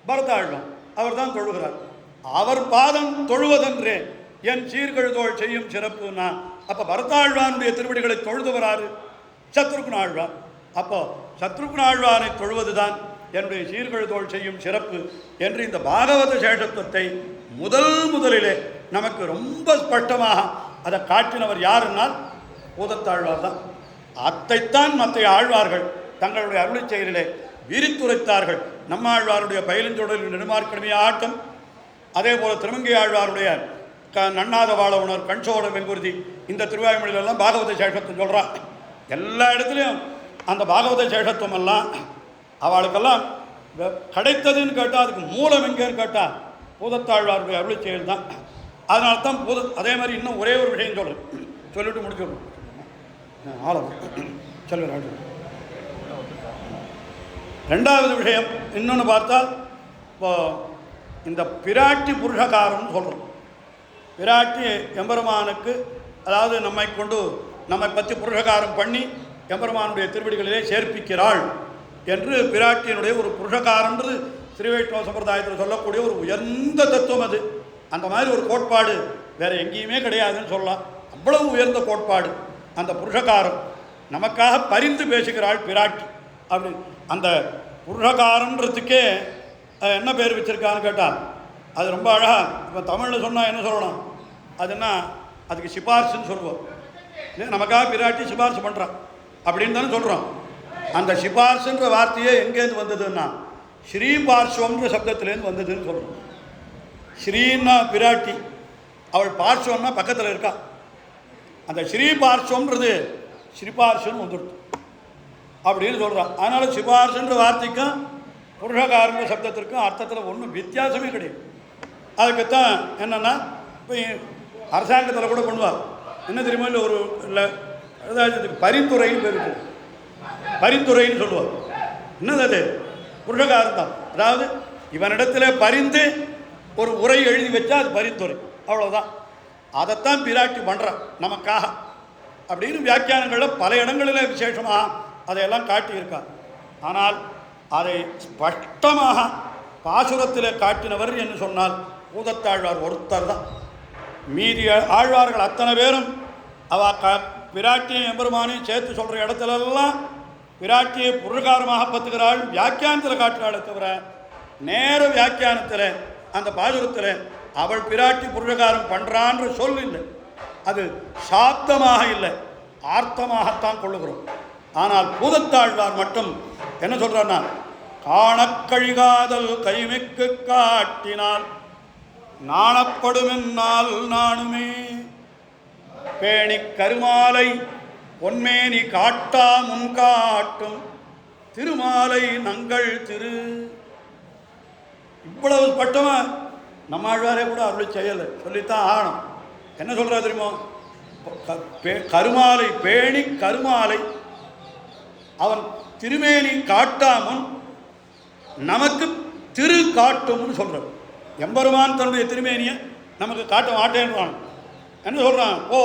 பரதாழ்வான். அவர் தான் தொழுகிறார். அவர் பாதம் தொழுவதென்றே என் சீர்கழுதோள் செய்யும் சிறப்புன்னா அப்போ பரதாழ்வானுடைய திருவடிகளை தொழுதுவராரு? சத்ருக்ன ஆழ்வான். அப்போ சத்ருக்ன ஆழ்வானை தொழுவதுதான் என்னுடைய சீர்கழுதோள் செய்யும் சிறப்பு என்று இந்த பாகவத சேஷத்துவத்தை முதலிலே நமக்கு ரொம்ப ஸ்பஷ்டமாக அதை காட்டினவர் யாருன்னால் பூதத்தாழ்வார் தான். அத்தைத்தான் மற்ற ஆழ்வார்கள் தங்களுடைய அருளை செயலிலே விரித்துரைத்தார்கள். நம்ம ஆழ்வாருடைய பயிலஞ்சொடரில் நெடுமார்க்கணுமே ஆட்டம், அதே போல் திருமங்கை ஆழ்வாருடைய நன்னாத வாழ உணர் கண்சோட வெங்குருதி இந்த திருவாய்மொழியிலெல்லாம் பாகவத சேஷத்துவம் சொல்கிறான். எல்லா இடத்துலையும் அந்த பாகவத சேஷத்துவம் எல்லாம் அவளுக்கெல்லாம் கிடைத்ததுன்னு கேட்டால் அதுக்கு மூலம் எங்கேன்னு கேட்டால் பூதத்தாழ்வாருடைய அருளை செயல் தான். அதனால தான் அதே மாதிரி இன்னும் ஒரே ஒரு விஷயம் சொல்லிட்டு முடிச்சிடணும். சொல்லுங்கள். ரெண்டாவது விஷயம் இன்னொன்று பார்த்தால் இப்போ இந்த பிராட்டி புருஷகாரம்னு சொல்கிறோம். பிராட்டி எம்பெருமானுக்கு அதாவது நம்மை பற்றி புருஷகாரம் பண்ணி எம்பெருமானுடைய திருவடிகளிலே சேர்ப்பிக்கிறாள் என்று பிராட்டியினுடைய ஒரு புருஷகாரன்றது ஸ்ரீ வைஷ்ணவ சம்பிரதாயத்தில் சொல்லக்கூடிய ஒரு உயர்ந்த தத்துவம் அது. அந்த மாதிரி ஒரு கோட்பாடு வேறு எங்கேயுமே கிடையாதுன்னு சொல்லலாம். அவ்வளவு உயர்ந்த கோட்பாடு அந்த புருஷகாரம். நமக்காக பரிந்து பேசுகிறாள் பிராட்டி. அப்படி அந்த புருஷகாரன்றதுக்கே என்ன பேர் வச்சுருக்கான்னு கேட்டால் அது ரொம்ப அழகாக. இப்போ தமிழில் சொன்னால் என்ன சொல்லணும்? அதுன்னா அதுக்கு சிபார்சுன்னு சொல்லுவோம். இல்லை, நமக்காக பிராட்டி சிபார்சு பண்ணுறான் அப்படின்னு தானே சொல்கிறோம். அந்த சிபார்சுன்ற வார்த்தையே எங்கேருந்து வந்ததுன்னா ஸ்ரீபார்ஸ்வம்ன்ற சப்தத்துலேருந்து வந்ததுன்னு சொல்கிறோம். ஸ்ரீன்னா பிராட்டி, அவள் பார்ஸ்வம்னா பக்கத்தில் இருக்கா. அந்த ஸ்ரீபார்ஸ்வம்ன்றது ஸ்ரீபார்சுன்னு வந்துடுது அப்படின்னு சொல்கிறான். அதனால் சிபார்சுன்ற வார்த்தைக்கும் புருஷகாரன்ற சப்தத்திற்கும் அர்த்தத்தில் ஒன்றும் வித்தியாசமே கிடையாது. அதுக்குத்தான் என்னென்னா இப்போ அரசாங்கத்தில் கூட பண்ணுவார். என்ன தெரியுமா? இல்லை ஒரு இல்லை அதாவது பரிந்துரைன்னு பேர் இருக்குது. பரிந்துரைன்னு சொல்லுவார். என்னது அது? புருஷகாரம் தான். அதாவது இவனிடத்தில் பரிந்து ஒரு உரை எழுதி வச்சா அது பரிந்துரை, அவ்வளோதான். அதைத்தான் பிராட்டி பண்ணுறான் நமக்காக அப்படின்னு வியாக்கியானங்களில் பல இடங்களில் விசேஷமாக அதையெல்லாம் காட்டியிருக்கார். ஆனால் அதை ஸ்பஷ்டமாக பாசுரத்தில் காட்டினவர் என்று சொன்னால் பூதத்தாழ்வார் ஒருத்தர் தான். மீதி ஆழ்வார்கள் அத்தனை பேரும் பிராட்டியை எம்பெருமானையும் சேர்த்து சொல்கிற இடத்துலலாம் பிராட்டியை புருஷகாரமாக பத்துக்கிறாள், வியாக்கியானத்தில் காட்டுறாளே தவிர நேர வியாக்கியானத்தில் அந்த பாசுரத்தில் அவள் பிராட்டி புருஷகாரம் பண்ணுறான்ற சொல் இல்லை. அது சாப்தமாக இல்லை, ஆர்த்தமாகத்தான் கொள்ளுகிறோம். ஆனால் பூதத்தாழ்வார் மட்டும் என்ன சொல்கிறான்னா, காணக்கழிகாதல் கைமிக்கு காட்டினால் நாணப்படுமென்னால் நானுமே பேணி கருமாலை பொன்மேனி காட்டா முன்காட்டும் திருமாலை நங்கள் திரு. இவ்வளவு பட்டமா நம்ம ஆழ்வாரே கூட அருளை செய்யலை, சொல்லித்தான் ஆகணும். என்ன சொல்கிறா தெரியுமோ? கருமாலை பேணி கருமாலை அவன் திருமேனி காட்டாமுன் நமக்கு திரு காட்டும்னு சொல்கிறான். எம்பெருமான் தன்னுடைய திருமேனியை நமக்கு காட்ட மாட்டேன்றான். என்ன சொல்கிறான்? ஓ,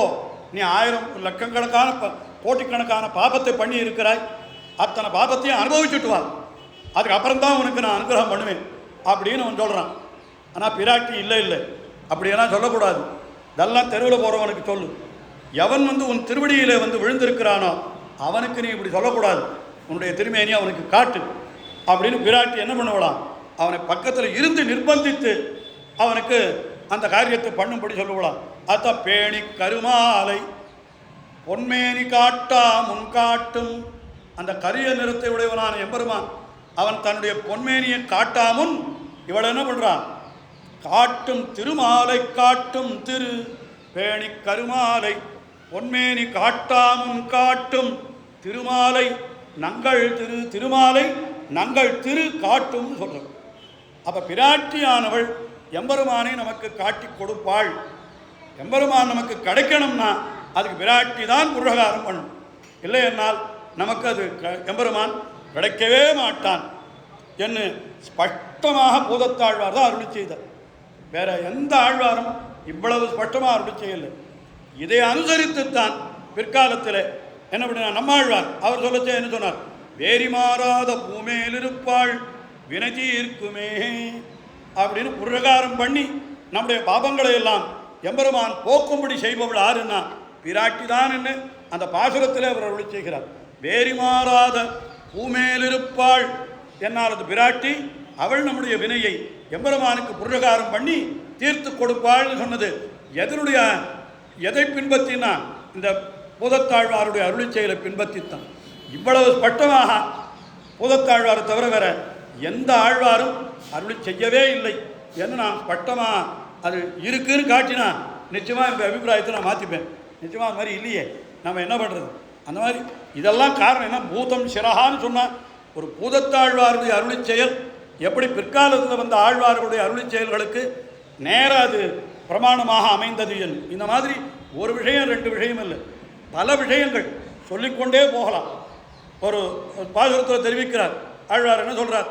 நீ 1000 லட்சக்கணக்கான கோட்டிக்கணக்கான பாபத்தை பண்ணி இருக்கிறாய், அத்தனை பாபத்தையும் அனுபவிச்சுட்டு வா, அதுக்கப்புறம்தான் உனக்கு நான் அனுகிரகம் பண்ணுவேன் அப்படின்னு அவன் சொல்கிறான். ஆனால் பிராட்டி இல்லை அப்படியெல்லாம் சொல்லக்கூடாது. இதெல்லாம் தெருவில் போகிறவனுக்கு சொல்லு. எவன் உன் திருவடியில் விழுந்திருக்கிறானோ அவனுக்கு நீ இப்படி சொல்லக்கூடாது, உன்னுடைய திருமேனி அவனுக்கு காட்டு அப்படின்னு பிராட்டி என்ன பண்ணுவலாம்? அவனை பக்கத்தில் இருந்து நிர்பந்தித்து அவனுக்கு அந்த காரியத்தை பண்ணும்படி சொல்லுவலாம். அதான் பேணி கருமாலை பொன்மேனி காட்டா முன்காட்டும். அந்த கரிய நிறத்தை உடையவனான எம்பெருமான் அவன் தன்னுடைய பொன்மேனியை காட்டாமுன் இவள் என்ன பண்ணுறான்? காட்டும் திருமாலை காட்டும் திரு பேணி கருமாலை பொன்மேனி காட்டாமுன் காட்டும் திருமாலை நங்கள் திருமாலை நங்கள் திரு காட்டும் சொல்கிறோம். அப்போ பிராட்டியானவள் எம்பெருமானை நமக்கு காட்டி கொடுப்பாள். எம்பெருமான் நமக்கு கிடைக்கணும்னா அதுக்கு பிராட்டி தான் புருஷகாரம் பண்ணும். இல்லை என்னால் நமக்கு அது எம்பெருமான் கிடைக்கவே மாட்டான் என்று ஸ்பஷ்டமாக பூதத்தாழ்வார் தான் அருளி செய்தார். வேற எந்த ஆழ்வாரும் இவ்வளவு ஸ்பஷ்டமாக அருளி செய்யலை. இதை அனுசரித்துத்தான் பிற்காலத்தில் என்ன பண்ணினார் நம்மாழ்வார். அவர் சொல்லச்சே என்ன சொன்னார்? வேரி மாறாத பூமேல் இருப்பாள் வினதீர்க்குமே அப்படின்னு புருஷகாரம் பண்ணி நம்முடைய பாபங்களை எல்லாம் எம்பெருமான் போக்கும்படி செய்பவள் ஆறுன்னா பிராட்டி தான் என்று அந்த பாசுரத்தில் அவர் அருளி செய்கிறார். வேரி மாறாத பூமேலிருப்பாள் என்னால் அது பிராட்டி. அவள் நம்முடைய வினையை எம்பெருமானுக்கு புருஷகாரம் பண்ணி தீர்த்து கொடுப்பாள்னு சொன்னது எதை பின்பற்றினா இந்த பூதத்தாழ்வாருடைய அருளி செயலை பின்பற்றித்தான். இவ்வளவு ஸ்பஷ்டமாக பூதத்தாழ்வாரை தவிர வேற எந்த ஆழ்வாரும் அருளி செய்யவே இல்லை என்று நான் ஸ்பஷ்டமாக அது இருக்குன்னு காட்டினா நிச்சயமாக இந்த அபிப்பிராயத்தை நான் மாற்றிப்பேன். நிச்சயமாக அது மாதிரி இல்லையே, நம்ம என்ன பண்ணுறது? அந்த மாதிரி இதெல்லாம் காரணம் என்ன? பூதம் சிரகான்னு சொன்னால் ஒரு பூதத்தாழ்வாருடைய அருளி செயல் எப்படி பிற்காலத்தில் வந்த ஆழ்வார்களுடைய அருளி செயல்களுக்கு நேராக அது பிரமாணமாக அமைந்தது என்று. இந்த மாதிரி ஒரு விஷயம் ரெண்டு விஷயம் இல்லை, பல விஷயங்கள் சொல்லிக்கொண்டே போகலாம். ஒரு பாசுரத்தில் தெரிவிக்கிறார் ஆழ்வார் என்ன சொல்கிறார்?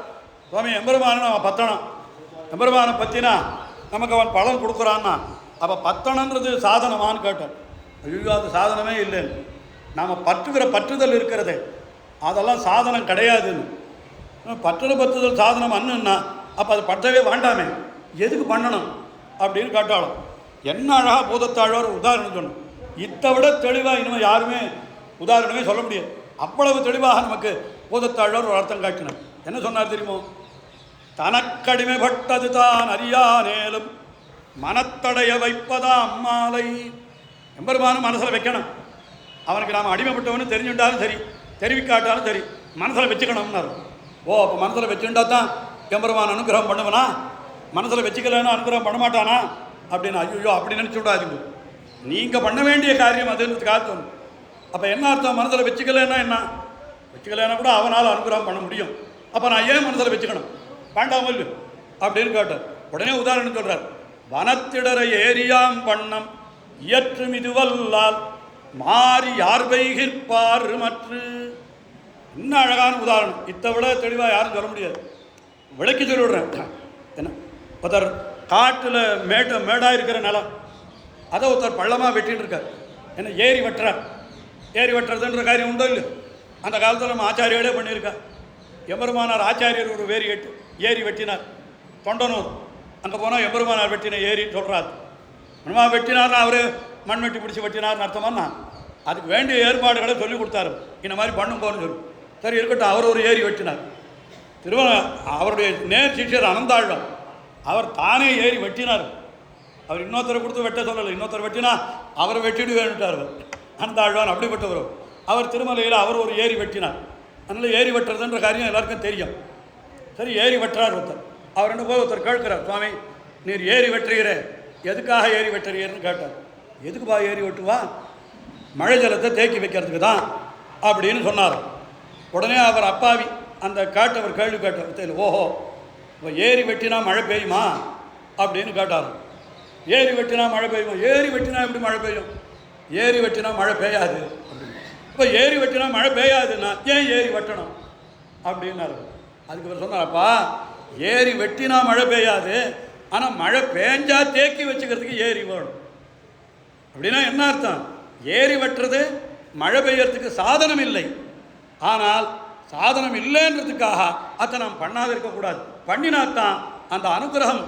சுவாமி எம்பெருமானை அவன் பத்தனம், எம்பெருமானை பற்றினா நமக்கு அவன் பலன் கொடுக்குறான்னா அப்போ பத்தனன்றது சாதனமானு கேட்டார். ஐயோ அது சாதனமே இல்லைன்னு. நாம் பற்றுகிற பற்றுதல் இருக்கிறதே அதெல்லாம் சாதனம் கிடையாதுன்னு. பற்றுதல் சாதனம் அண்ணுன்னா அப்போ அது பற்றவே வேண்டாமே, எதுக்கு பண்ணணும் அப்படின்னு கேட்டாலும் என்ன அழகாக பூதத்தாழ்வார் உதாரணம் சொன்னோம். இதை விட தெளிவாக இனிமேல் யாருமே உதாரணமே சொல்ல முடியாது. அவ்வளவு தெளிவாக நமக்கு பூதத்தாழ்வார் ஒரு அர்த்தம் காட்டினார். என்ன சொன்னார் தெரியுமோ? தனக்கடிமைப்பட்டது தான் அறியானேலும் மனத்தடைய வைப்பதா அம்மாலை. எம்பெருமானும் மனசில் வைக்கணும். அவனுக்கு நாம் அடிமைப்பட்டவனு தெரிஞ்சுட்டாலும் சரி தெரிவிக்காட்டாலும் சரி மனசில் வச்சுக்கணும்னாரு. ஓ அப்போ மனசில் வச்சுட்டா தான் எம்பெருமான் அனுகிரகம் பண்ணுவனா? மனசில் வச்சுக்கலன்னா அனுகிரகம் பண்ண மாட்டானா அப்படின்னு ஐயோ அப்படி நினச்சி விடாதீங்க. நீங்கள் பண்ண வேண்டிய காரியம் அதுன்றதுக்காக தோணும். அப்போ என்ன அர்த்தம்? மனசில் வச்சுக்கலன்னா என்ன? வச்சுக்கலன்னா கூட அவனால் அனுகிரகம் பண்ண முடியும். அப்போ நான் ஏன் மனசில் வச்சுக்கணும்? வேண்டாமல் இல்லை அப்படின்னு கேட்டார். உடனே உதாரணம் சொல்கிறார். வனத்திடரை ஏரியாம் பண்ணம் இயற்றும் இதுவல்லால் மாறி யார் வைகிற்பார் மற்று. இன்னும் அழகான உதாரணம், இதை விட தெளிவாக யாரும் சொல்ல முடியாது. விளக்கி சொல்லிவிடுறேன். என்ன ஒருத்தர் காட்டில் மேடாக இருக்கிற நிலம் அதை ஒருத்தர் பள்ளமாக வெட்டின்னு இருக்கார். என்ன ஏரி வெட்டுறார். ஏரி வெட்டுறதுன்ற காரியம் உண்டோ இல்லை? அந்த காலத்தில் நம்ம ஆச்சாரியோடே பண்ணியிருக்கா. எம்பெருமானார் ஆச்சாரியர் ஒரு ஏரி வெட்டினார் தொண்டனூர். அங்கே போனால் எம்பெருமானார் வெட்டின ஏரின்னு சொல்கிறார். மண்மா வெட்டினார்னா அவர் மண் வெட்டி பிடிச்சி வெட்டினார்னு அர்த்தமானா அதுக்கு வேண்டிய ஏற்பாடுகளை சொல்லி கொடுத்தாரு. இந்த மாதிரி பண்ணும் போகணும்னு சொல்லி சரி இருக்கட்டும். அவர் ஒரு ஏரி வெட்டினார். அவருடைய நேர் சிஷ்யர் அனந்தாழ்வார் அவர் தானே ஏரி வெட்டினார். அவர் இன்னொருத்தரை கொடுத்து வெட்ட சொல்லலை. இன்னொருத்தர் வெட்டினா அவரை வெட்டிடு வேணுட்டார். அவர் அனந்தாழ்வான் அப்படிப்பட்டவர். அவர் திருமலையில் அவர் ஒரு ஏரி வெட்டினார். அதனால் ஏரி வெட்டுறதுன்ற காரியம் எல்லாருக்கும் தெரியும். சரி ஏரி வெட்டுறார் ஒருத்தர். அவர் என்ன போய் ஒருத்தர் கேட்கிறார், சுவாமி நீர் ஏரி வெட்டுறீரே, எதுக்காக ஏரி வெட்டுறீர்னு கேட்டார். எதுக்குப்பா ஏரி வெட்டுவா? மழை ஜலத்தை தேக்கி வைக்கிறதுக்கு தான் அப்படின்னு சொன்னார். உடனே அவர் அப்பாவி அந்த காட்டவர் கேள்வி கேட்டார். தெரியல, ஓஹோ இப்போ ஏரி வெட்டினா மழை பெய்யுமா அப்படின்னு கேட்டார். ஏரி வெட்டினா மழை பெய்யுமா? ஏரி வெட்டினா எப்படி மழை பெய்யும்? ஏரி வெட்டினா மழை பெய்யாது அப்படின்னு. இப்போ ஏரி வெட்டினா மழை பெய்யாதுன்னா ஏன் ஏரி வெட்டணும் அப்படின்னாரு. அதுக்கு அவர் சொன்னார்ப்பா, ஏரி வெட்டினா மழை பெய்யாது, ஆனால் மழை பெஞ்சா தேக்கி வச்சுக்கிறதுக்கு ஏரி வேணும். அப்படின்னா என்ன அர்த்தம்? ஏரி வெட்டுறது மழை பெய்யறதுக்கு சாதனம் இல்லை. ஆனால் சாதனம் இல்லைன்றதுக்காக அதை நாம் பண்ணாத இருக்கக்கூடாது. பண்ணினாத்தான் அந்த அனுகிரகம்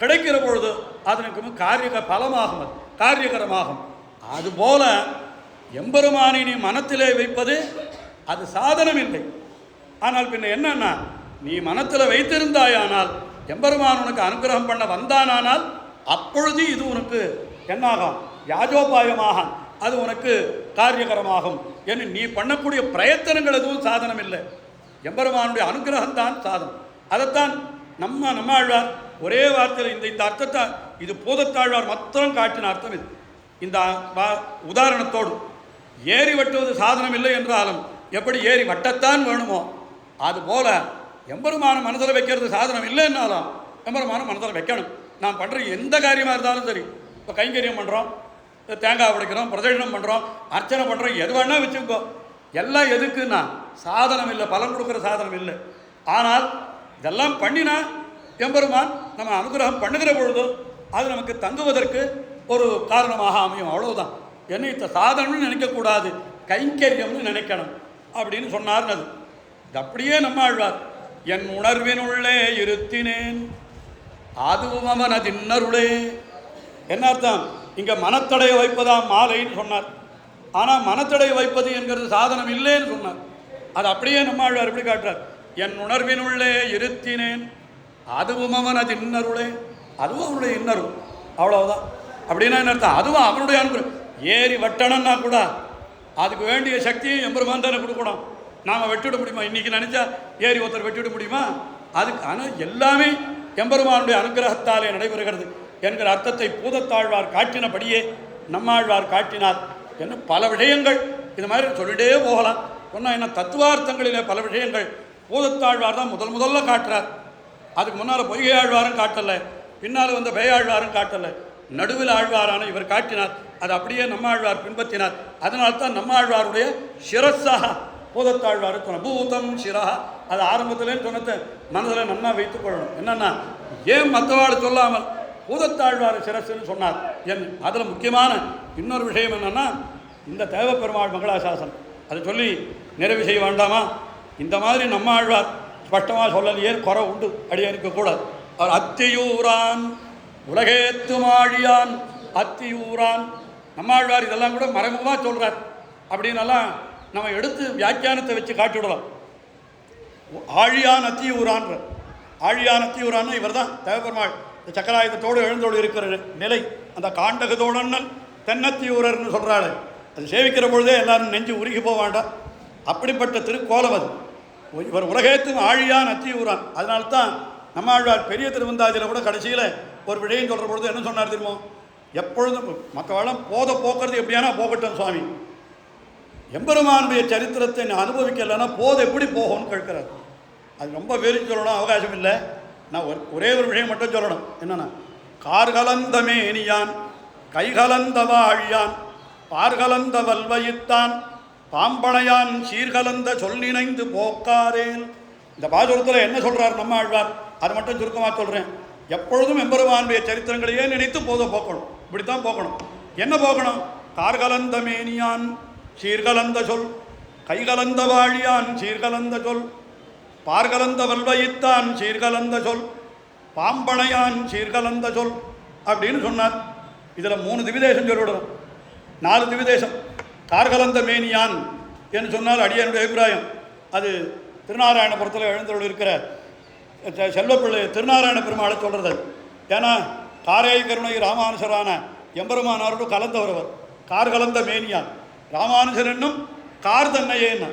கிடைக்கிற பொழுது அதனுக்கு பலமாகும், அது காரியகரமாகும். அதுபோல எம்பெருமானை நீ மனத்திலே வைப்பது அது சாதனம் இல்லை. ஆனால் பின்ன என்னன்னா, நீ மனத்தில் வைத்திருந்தாயானால் எம்பெருமான் உனக்கு அனுகிரகம் பண்ண வந்தானால் அப்பொழுது இது உனக்கு என்னாகும்? யாஜோபாயமாக அது உனக்கு காரியகரமாகும். என்று நீ பண்ணக்கூடிய பிரயத்தனங்கள் எதுவும் சாதனம் இல்லை. எம்பெருமானுடைய அனுகிரகம் தான் சாதனம். அதைத்தான் நம்ம ஆழ்வார் ஒரே வார்த்தையில் இந்த அர்த்தத்தை இது பூதத்தாழ்வார் மாத்திரம் காட்டின அர்த்தம் இது. இந்த உதாரணத்தோடு ஏரி வெட்டுவது சாதனம் இல்லை என்றாலும் எப்படி ஏரி வட்டத்தான் வேணுமோ அதுபோல எம்பெருமான மனதில் வைக்கிறது சாதனம் இல்லைன்னாலும் எம்பெருமான மனதில் வைக்கணும். நான் பண்ணுற எந்த காரியமாக இருந்தாலும் சரி, இப்போ கைங்கரியம் பண்ணுறோம், தேங்காய் உடைக்கிறோம், பிரதட்சணம் பண்ணுறோம், அர்ச்சனை பண்ணுறோம், எது வேணா வச்சுக்கோ. எல்லாம் எதுக்குன்னா சாதனம் இல்லை, பலன் கொடுக்குற சாதனம் இல்லை. ஆனால் இதெல்லாம் பண்ணினா எம்பெருமான் நம்ம அனுகிரகம் பண்ணுகிற பொழுது அது நமக்கு தங்குவதற்கு ஒரு காரணமாக அமையும். அவ்வளவுதான். என்ன இந்த சாதனம்னு நினைக்கக்கூடாது, கைங்கரியம்னு நினைக்கணும் அப்படின்னு சொன்னார். அது இது அப்படியே நம்ம ஆழ்வார், என் உணர்வினுள்ளே இருத்தினேன் அதுவும் அவனதின்னருளே. என்ன அர்த்தம்? இங்கே மனத்தடையை வைப்பதாம் மாலைன்னு சொன்னார். ஆனால் மனத்தடையை வைப்பது என்கிறது சாதனம் இல்லைன்னு சொன்னார். அது அப்படியே நம்ம ஆழ்வார் எப்படி காட்டுறார், என் உணர்வினுள்ளே இருத்தினேன் அதுவும் அவனதின்னருளே. அதுவும் அவனுடைய இன்னருள். அவ்வளவுதான். அப்படின்னா என்ன அர்த்தம்? அதுவும் அவனுடைய அனுகிரகம். ஏரி வெட்டணும்னா கூட அதுக்கு வேண்டிய சக்தியை எம்பெருமான் தானே கொடுக்கணும். நாம் வெட்டிவிட முடியுமா? இன்றைக்கி நினச்சா ஏரி ஒருத்தர் வெட்டிவிட முடியுமா? அதுக்கு ஆனால் எல்லாமே எம்பெருமானுடைய அனுகிரகத்தாலே நடைபெறுகிறது என்கிற அர்த்தத்தை பூதத்தாழ்வார் காட்டினபடியே நம்மாழ்வார் காட்டினார். என்ன பல விஷயங்கள் இது மாதிரி சொல்லிட்டே போகலாம். சொன்னால் என்ன தத்துவார்த்தங்களிலே பல விஷயங்கள் பூதத்தாழ்வார் தான் முதல்ல காட்டுறார். அதுக்கு முன்னால் பொய்கை ஆழ்வாரும் காட்டலை, பின்னால் வந்த பேயாழ்வாரும் காட்டலை, நடுவில் ஆழ்வாரான இவர் காட்டினார். அது அப்படியே நம்மாழ்வார் பின்பற்றினார். அதனால்தான் நம்மாழ்வாருடைய சிரஸாக பூதத்தாழ்வார் சொன்ன பூதம் சிரா. அது ஆரம்பத்திலே சொன்னதை மனதில் நன்னா வைத்துக் கொள்ளணும். என்னன்னா, ஏன் மற்றவாள் சொல்லாமல் பூதத்தாழ்வார் சிரஸ்ன்னு சொன்னார். அதில் முக்கியமான இன்னொரு விஷயம் என்னன்னா, இந்த தேவப்பெருமாள் மங்களாசாசனம் அதை சொல்லி நிறைவு செய்ய வேண்டாமா? இந்த மாதிரி நம்ம ஆழ்வார் ஸ்பஷ்டமாக சொல்லலையே, குறை உண்டு அடியனுக்கு கூட. அவர் அத்தியூரான் உலகேத்துமாழியான் அத்தியூரான். நம்மாழ்வார் இதெல்லாம் கூட மறைமுகமாக சொல்கிறார். அப்படின்னெல்லாம் நம்ம எடுத்து வியாக்கியானத்தை வச்சு காட்டிவிடலாம். ஆழியான் அத்தியூரான்ற ஆழியான் அத்தியூரான்னு இவர் தான் தேவபெருமாள் இந்த சக்கராயுதத்தோடு எழுந்தோடு இருக்கிற நிலை. அந்த காண்டகத்தோடன்னல் தென்னத்தியூரர்னு சொல்கிறாள். அது சேவிக்கிற பொழுதே எல்லாரும் நெஞ்சு உருகி போக வேண்டாம். அப்படிப்பட்ட திருக்கோலம் அது. இவர் உலகேத்தும் ஆழியான் அத்தியூரான். அதனால்தான் நம்மாழ்வார் பெரிய திருவந்தாதியில் கூட கடைசியில் ஒரு விடயம் சொல்கிற பொழுது என்ன சொன்னார் தெரியுமோ? எப்பொழுதும் மற்றவெல்லாம் போத போக்குறது எப்படியானா போகட்டும் சுவாமி, எம்பெருமானுடைய சரித்திரத்தை அனுபவிக்கலைன்னா போது எப்படி போகும்னு கேட்கிறார். அது ரொம்ப விரிச்சு சொல்லணும், அவகாசம் இல்லை. நான் ஒரே ஒரு விஷயம் மட்டும் சொல்லணும். என்னென்னா, கார்கலந்த மேனியான் கைகலந்த வாழியான் பார்கலந்த வல்வயித்தான் பாம்பனையான் சீர்கலந்த சொல்லிணைந்து போக்காரேன். இந்த பாசுரத்தில் என்ன சொல்கிறார் நம்ம ஆழ்வார், அது மட்டும் சுருக்கமாக சொல்கிறேன். எப்பொழுதும் எம்பெருமானுடைய சரித்திரங்களையே நினைத்து போத போக்கணும். இப்படித்தான் போக்கணும். என்ன போக்கணும்? கார்கலந்த மேனியான் சீர்கலந்த சொல், கைகலந்த வாழியான் சீர்கலந்த சொல், பார்கலந்த வல்வயித்தான் சீர்கலந்த சொல், பாம்பனையான் சீர்கலந்த சொல் அப்படின்னு சொன்னார். இதில் 3 திவிதேசம் சொல்லிவிடணும், 4 திவிதேசம். கார்கலந்த மேனியான் என்று சொன்னால் அடியனுடைய அபிப்பிராயம் அது திருநாராயணபுரத்தில் எழுந்தோடு இருக்கிற செல்வப்பிள்ளை திருநாராயண பெருமாளை சொல்கிறது. ஏன்னா காரேய கருணை ராமானுசரான எம்பெருமானாரோடு கலந்தவரவர் கார்கலந்த மேனியான். ராமானுஜர் என்னும் கார் தன்னையேன்னு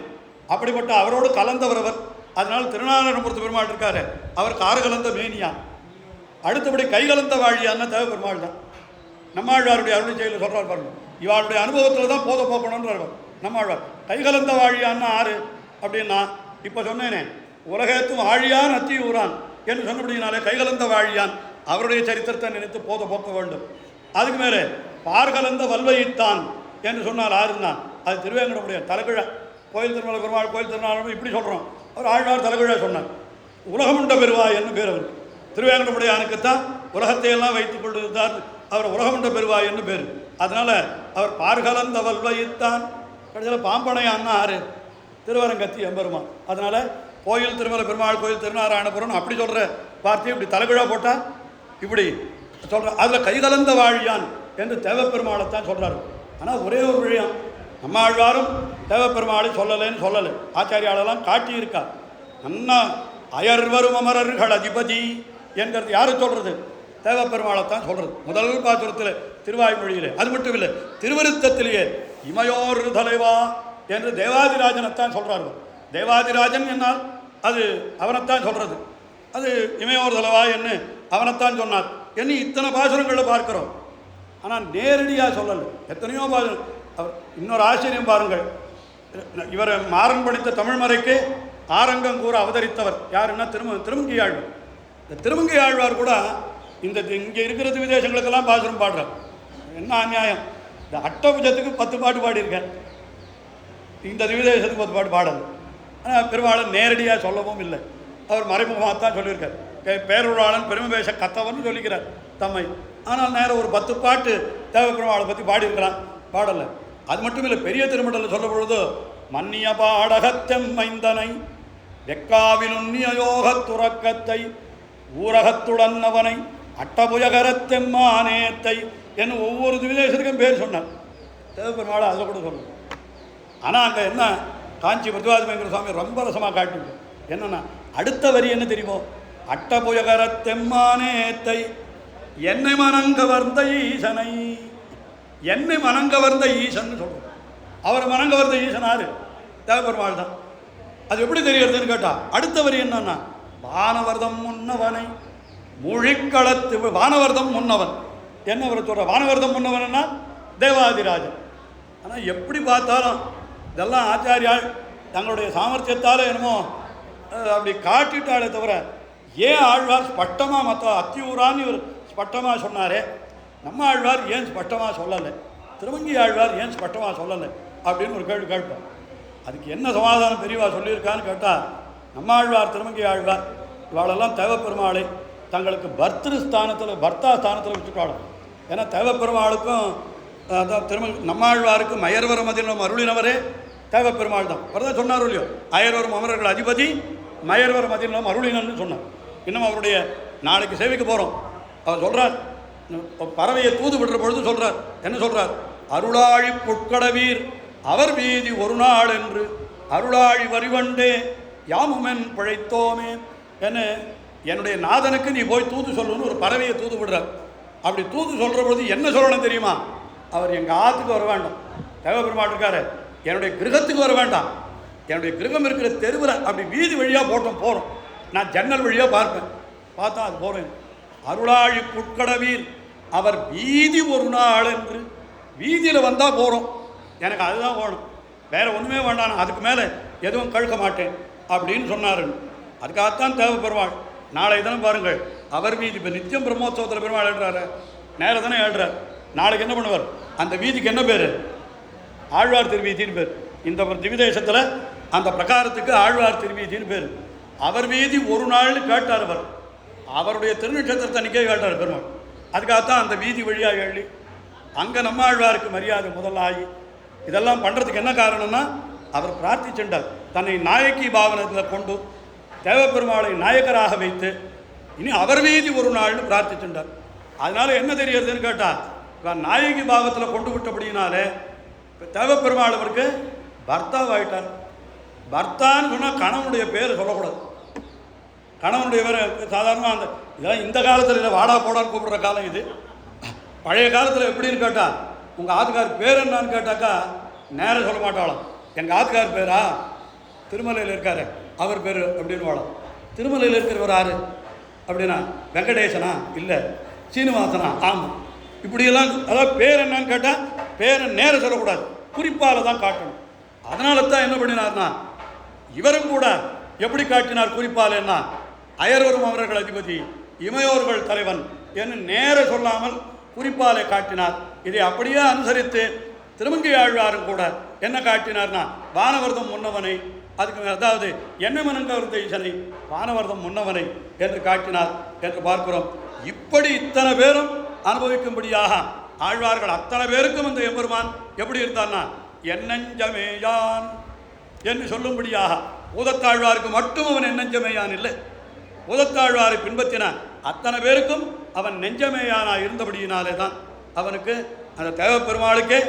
அப்படிப்பட்ட அவரோடு கலந்தவரவர். அதனால் திருநாராயணபுரத்து பெருமாள் இருக்காரு, அவர் கார்கலந்த மேனியான். அடுத்தபடி கைகலந்த வாழியான்னு தேவ பெருமாள் தான். நம்மாழ்வாருடைய அருளை செயலில் சொல்கிறார் பாருங்க. இவருடைய அனுபவத்தில் தான் போத போக்கணுன்றார் நம்மாழ்வார். கைகலந்த வாழியான்னா ஆறு அப்படின்னா இப்போ சொன்னேனே, உலகத்தும் ஆழியான் அத்தியூரான் என்று சொன்னபடினாலே கைகலந்த வாழியான் அவருடைய சரித்திரத்தை நினைத்து போத போக்க வேண்டும். அதுக்கு மேலே பார்கலந்த வல்வயித்தான் என்று சொன்னால் ஆறுன்னா அது திருவேங்கடமுடைய தலைகிழ. கோயில் திருமலை பெருமாள் கோயில் திருநாள் இப்படி சொல்கிறோம். அவர் ஆழ்வார் தலைகிழ சொன்னார். உலகமுண்ட பெருவாய் என்று பேர் அவருக்கு. திருவேங்கடமுடையானுக்குத்தான் உலகத்தையெல்லாம் வைத்துக் கொண்டிருந்தார். அவர் உலகமுண்ட பெருவாய் என்று பேர். அதனால் அவர் பார்கலந்த வல்வயித்தான். கடைசியில் பாம்பனையான்னா ஆறு திருவரங்கத்தி எம்பெருமான். அதனால் கோயில் திருமலை பெருமாள் கோயில் திருநாராயணபுரம் அப்படி சொல்கிற வார்த்தையை இப்படி தலைகிழா போட்டால் இப்படி சொல்கிற. அதில் கைகலந்த வாழியான் என்று தேவப்பெருமாளைத்தான் சொல்கிறார். ஆனால் ஒரே ஒரு விஷயம், நம்ம ஆழ்வாரும் தேவப்பெருமாளை சொல்லலைன்னு சொல்லலை, ஆச்சாரியாலெல்லாம் காட்டியிருக்கா. அண்ணா அயர்வரும் அமரர்கள் அதிபதி என்கிறது யாரை சொல்கிறது? தேவப்பெருமாளைத்தான் சொல்கிறது. முதல் பாசுரத்தில் திருவாய்மொழியிலே. அது மட்டும் இல்லை, திருவருத்தத்திலேயே இமையோர் தலைவா என்று தேவாதிராஜனைத்தான் சொல்கிறார்கள். தேவாதிராஜன் என்னால் அது அவனைத்தான் சொல்கிறது. அது இமையோர் தலைவா என்று அவனைத்தான் சொன்னார். என்ன இத்தனை பாசுரங்களில் பார்க்கிறோம். ஆனால் நேரடியாக சொல்லலை. எத்தனையோ அவர் இன்னொரு ஆச்சரியம் பாருங்கள், இவர் மாறன் படித்த தமிழ்மறைக்கு ஆரங்கம் கூற அவதரித்தவர் யாருன்னா திருமங்கி ஆழ்வார். இந்த திருமங்கி ஆழ்வார் கூட இந்த இங்கே இருக்கிற விதேசங்களுக்கெல்லாம் பாசுரம் பாடுறார். என்ன அநியாயம்! இந்த அட்டபுஜத்துக்கு 10 பாட்டு பாடியிருக்கேன், இந்த விதேசத்துக்கு 10 பாட்டு பாடலை. ஆனால் பெருமாளன் நேரடியாக சொல்லவும் இல்லை, அவர் மறைமுகமாக தான் சொல்லியிருக்கார். பேருளாளன் பெருமை பேச கத்தவர்னு சொல்லிக்கிறார் தம்மை. ஆனால் நேரம் ஒரு 10 பாட்டு தேவப்பெருமாளை பற்றி பாடியிருக்கிறான், பாடலை. அது மட்டும் இல்லை, பெரிய திருமண்டலில் சொல்ல பொழுது மன்னிய பாடகத்தெம் மைந்தனை வெக்காவில் உன்னிய யோகத் துறக்கத்தை ஊரகத்துடன் அவனை அட்டபுயகரத்தெம்மானேத்தை என்று ஒவ்வொரு விதேசத்துக்கும் பேர் சொன்னார் தேவப்பெருமாளை. அதில் கூட சொன்னார். ஆனால் அங்கே என்ன, காஞ்சி பிரதிவாதிமங்கர சுவாமி ரொம்ப ரசமாக காட்டிட்டு என்னன்னா, அடுத்த வரி என்ன தெரியுமோ, அட்டபுயகரத்தெம்மானேத்தை என்னை மனங்கவர்ந்த ஈசனை. என்னை மனங்கவர்ந்த ஈசன் சொல்கிறோம். அவர் மனங்கவர்ந்த ஈசன் யாரு? தேவப்பெருமாள் தான். அது எப்படி தெரிகிறதுன்னு கேட்டால் அடுத்த வரி என்னன்னா, வானவர்தம் முன்னவனை மொழிக்களத்து. வானவர்தம் முன்னவன் என்ன அவர் சொல்கிற? வானவர்தம் முன்னவன்னா தேவாதிராஜன். ஆனால் எப்படி பார்த்தாலும் இதெல்லாம் ஆச்சாரியால் தங்களுடைய சாமர்த்தியத்தால் என்னமோ அப்படி காட்டிட்டாலே தவிர, ஏன் ஆழ்வார் ஸ்பஷ்டமாக மற்ற அத்தியூரான்னு இவர் ஸ்பஷ்டமாக சொன்னாரே, நம்ம ஆழ்வார் ஏன் ஸ்பஷ்டமாக சொல்லலை, திருமங்கி ஆழ்வார் ஏன் ஸ்பஷ்டமாக சொல்லலை அப்படின்னு ஒரு கேள்வி கேட்போம். அதுக்கு என்ன சமாதானம் பெரியவா சொல்லியிருக்கான்னு கேட்டால், நம்ம ஆழ்வார் திருமங்கி ஆழ்வார் இவாளெல்லாம் தேவப்பெருமாளை தங்களுக்கு பர்த்திரு ஸ்தானத்தில் பர்த்தா ஸ்தானத்தில் வச்சுட்டாலும். ஏன்னா தேவப்பெருமாளுக்கும் நம்மாழ்வாருக்கும் அயர்வரம் அதிலும் அருளினவரே தேவப்பெருமாள் தான். அவர் சொன்னார் இல்லையோ, அயர்வரம் அமரர்கள் அதிபதி மயர்வரம் அதிலும் அருளினன்னு சொன்னார். இன்னும் அவருடைய நாளைக்கு சேவைக்கு போகிறோம். அவர் சொல்கிறார், பறவையை தூது விடுற பொழுது சொல்கிறார், என்ன சொல்கிறார்? அருளாழி புட்கடவீர் அவர் வீதி ஒரு நாள் என்று அருளாழி வரிவண்டே யாமுமென் பிழைத்தோமே. என்ன, என்னுடைய நாதனுக்கு நீ போய் தூது சொல்லுன்னு ஒரு பறவையை தூது விடுறார். அப்படி தூது சொல்கிற பொழுது என்ன சொல்லணும் தெரியுமா? அவர் எங்கள் ஆற்றுக்கு வர வேண்டாம், தேவப்பெருமாள் இருக்காரு, என்னுடைய கிரகத்துக்கு வர வேண்டாம், என்னுடைய கிரகம் இருக்கிற தெருவில் அப்படி வீதி வழியாக போகிறோம், நான் ஜன்னல் வழியாக பார்ப்பேன், பார்த்தா அது போகிறேன். அருளாழி புட்கடவீர் அவர் வீதி ஒரு நாள் என்று, வீதியில் வந்தால் போகிறோம், எனக்கு அதுதான் வேணும், வேறு ஒன்றுமே வேண்டாம், அதுக்கு மேலே எதுவும் கழுக்க மாட்டேன் அப்படின்னு சொன்னார். அதுக்காகத்தான் தேவப்பெருமாள் நாளை தினம் பாருங்கள், அவர் வீதி. இப்போ நித்தியம் பிரம்மோத்சவத்தில் பெருமாள் எழுறாரு, நேரம் தானே எழுறார். நாளைக்கு என்ன பண்ணுவார்? அந்த வீதிக்கு என்ன பேர்? ஆழ்வார் திருவீதின்னு பேர். இந்த திவிதேசத்தில் அந்த பிரகாரத்துக்கு ஆழ்வார் திருவீதின்னு பேர். அவர் வீதி ஒரு நாள்னு கேட்டார் அவர், அவருடைய திருநட்சத்திரத்தை அன்றைக்கே கேட்டார் பெருமாள். அதுக்காகத்தான் அந்த வீதி வழியாக எழுதி அங்கே நம்ம ஆழ்வாருக்கு மரியாதை முதல்ல ஆகி இதெல்லாம் பண்ணுறதுக்கு என்ன காரணம்னா, அவர் பிரார்த்திச்சுட்டார், தன்னை நாயக்கி பாவனத்தில் கொண்டு தேவப்பெருமாளை நாயக்கராக வைத்து இனி அவர் வீதி ஒரு நாள்னு பிரார்த்திச்சுட்டார். அதனால் என்ன தெரியறதுன்னு கேட்டால், நாயகி பாவத்தில் கொண்டு விட்டபடினாலே தேவப்பெருமாள் அவருக்கு பர்த்தாவாயிட்டார். பர்த்தான்னு சொன்னால் கணவனுடைய பேர் சொல்லக்கூடாது. கணவனுடைய பேர் சாதாரணமாக அந்த இதெல்லாம் இந்த காலத்தில் இல்லை, வாடா போடான்னு கூப்பிடுற காலம் இது. பழைய காலத்தில் எப்படின்னு கேட்டால், உங்கள் ஆத்துக்கார் பேர் என்னான்னு கேட்டாக்கா நேரம் சொல்ல மாட்டாளாம். எங்கள் ஆத்துக்கார் பேரா திருமலையில் இருக்காரு அவர் பேர் அப்படின்னு வாழம். திருமலையில் இருக்கிறவர் யார் அப்படின்னா வெங்கடேசனா, இல்லை சீனிவாசனா, ஆமாம், இப்படியெல்லாம். அதாவது பேர் என்னன்னு கேட்டால் பேரை நேரம் சொல்லக்கூடாது, குறிப்பால் தான் காட்டணும். அதனால தான் என்ன பண்ணினார்னா, இவரும் கூட எப்படி காட்டினார் குறிப்பால் என்ன, அயர்வரும் அவர்கள் அதிபதி இமையோர்கள் தலைவன் என்று நேர சொல்லாமல் குறிப்பாலே காட்டினார். இதை அப்படியே அனுசரித்து திருமங்கை ஆழ்வாரும் கூட என்ன காட்டினார்னா, வானவர்தம் முன்னவனை, அதுக்கு அதாவது என்ன மனங்கவர்ந்த ஈசனை வானவர்தம் முன்னவனை என்று காட்டினார் என்று பார்க்கிறோம். இப்படி இத்தனை பேரும் அனுபவிக்கும்படியாக ஆழ்வார்கள் அத்தனை பேருக்கும் இந்த எம்பெருமான் எப்படி இருந்தார்னா, என்னஞ்சமேயான் என்று சொல்லும்படியாக பூதத்தாழ்வாருக்கு மட்டும் அவன் என்னஞ்சமேயான் இல்லை, பூதத்தாழ்வாரை பின்பற்றின அத்தனை பேருக்கும் அவன் நெஞ்சமேயானா இருந்தபடியினாலே தான் அவனுக்கு அந்த தேவப்பெருமாளுக்கே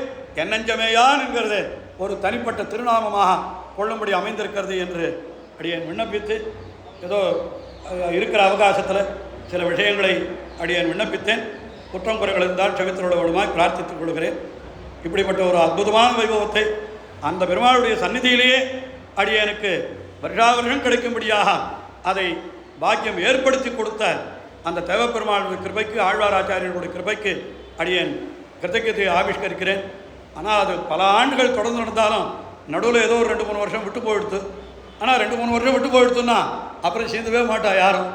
என்னஞ்சமேயான் என்கிறது ஒரு தனிப்பட்ட திருநாமமாக கொள்ளும்படி அமைந்திருக்கிறது என்று அடியேன் விண்ணப்பித்து, ஏதோ இருக்கிற அவகாசத்தில் சில விஷயங்களை அடியேன் விண்ணப்பித்தேன். குற்றம் குறைகள் இருந்தால் செவித்திரோடுமாய் பிரார்த்தித்துக் கொள்கிறேன். இப்படிப்பட்ட ஒரு அற்புதமான வைபவத்தை அந்த பெருமாளுடைய சந்நிதியிலேயே அடியேனுக்கு வருஷாவருஷம் கிடைக்கும்படியாக அதை பாக்கியம் ஏற்படுத்தி கொடுத்த அந்த தேவப்பெருமாளுடைய கிருபைக்கு, ஆழ்வார் ஆச்சாரியர்களுடைய கிருபைக்கு அடியேன் கிருத்தஜ்ஞத்தையை ஆவிஷ்கரிக்கிறேன். ஆனால் அது பல ஆண்டுகள் தொடர்ந்து நடந்தாலும் நடுவில் ஏதோ ஒரு 2-3 வருஷம் விட்டு போயிடுத்து. ஆனால் 2-3 வருஷம் விட்டு போயிடுத்துன்னா அப்புறம் சேர்ந்துவே மாட்டா யாரும்.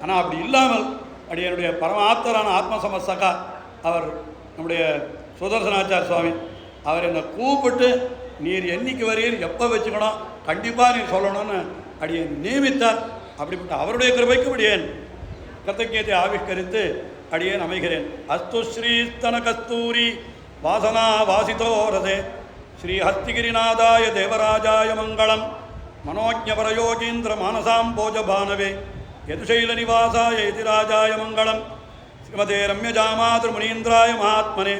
ஆனால் அப்படி இல்லாமல் அப்படி என்னுடைய பரமாத்தரான ஆத்மசமஸ்தகா அவர் நம்முடைய சுதர்சனாச்சார் சுவாமி அவர் என்னை கூப்பிட்டு நீர் என்னைக்கு வரீர், எப்போ வச்சுக்கணும், கண்டிப்பாக நீர் சொல்லணும்னு அடியை நியமித்தார். அப்படிப்பட்ட அவருடைய கிருபைக்கு அடியேன் கிருத்தஜ்ஞத்தை ஆவிஷ்கரித்து அடியேன் அமைகிறேன். அஸ்து ஸ்ரீஸ்தன கஸ்தூரி வாசனா வாசிதோ ரதே ஸ்ரீ ஹஸ்திகிரிநாதாய தேவராஜாய மங்களம் மனோஜபரயோகீந்திர மானசாம் போஜபானவே யதுசைல நிவாசாய யதிராஜாய மங்களம் ஸ்ரீமதே ரம்யஜாமாதிருமுனீந்திராய மகாத்மனே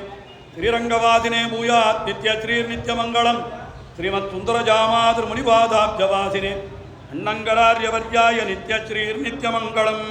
ஸ்ரீரங்கவாசினே பூயாத் நித்யஸ்ரீர்நித்யமங்கலம் ஸ்ரீமத் சுந்தரஜாமாதிருமுனிபாதாப்ஜவாசினே அண்ணங்கடாரியவர்யாய நித்யஸ்ரீர்நித்யமங்கலம்.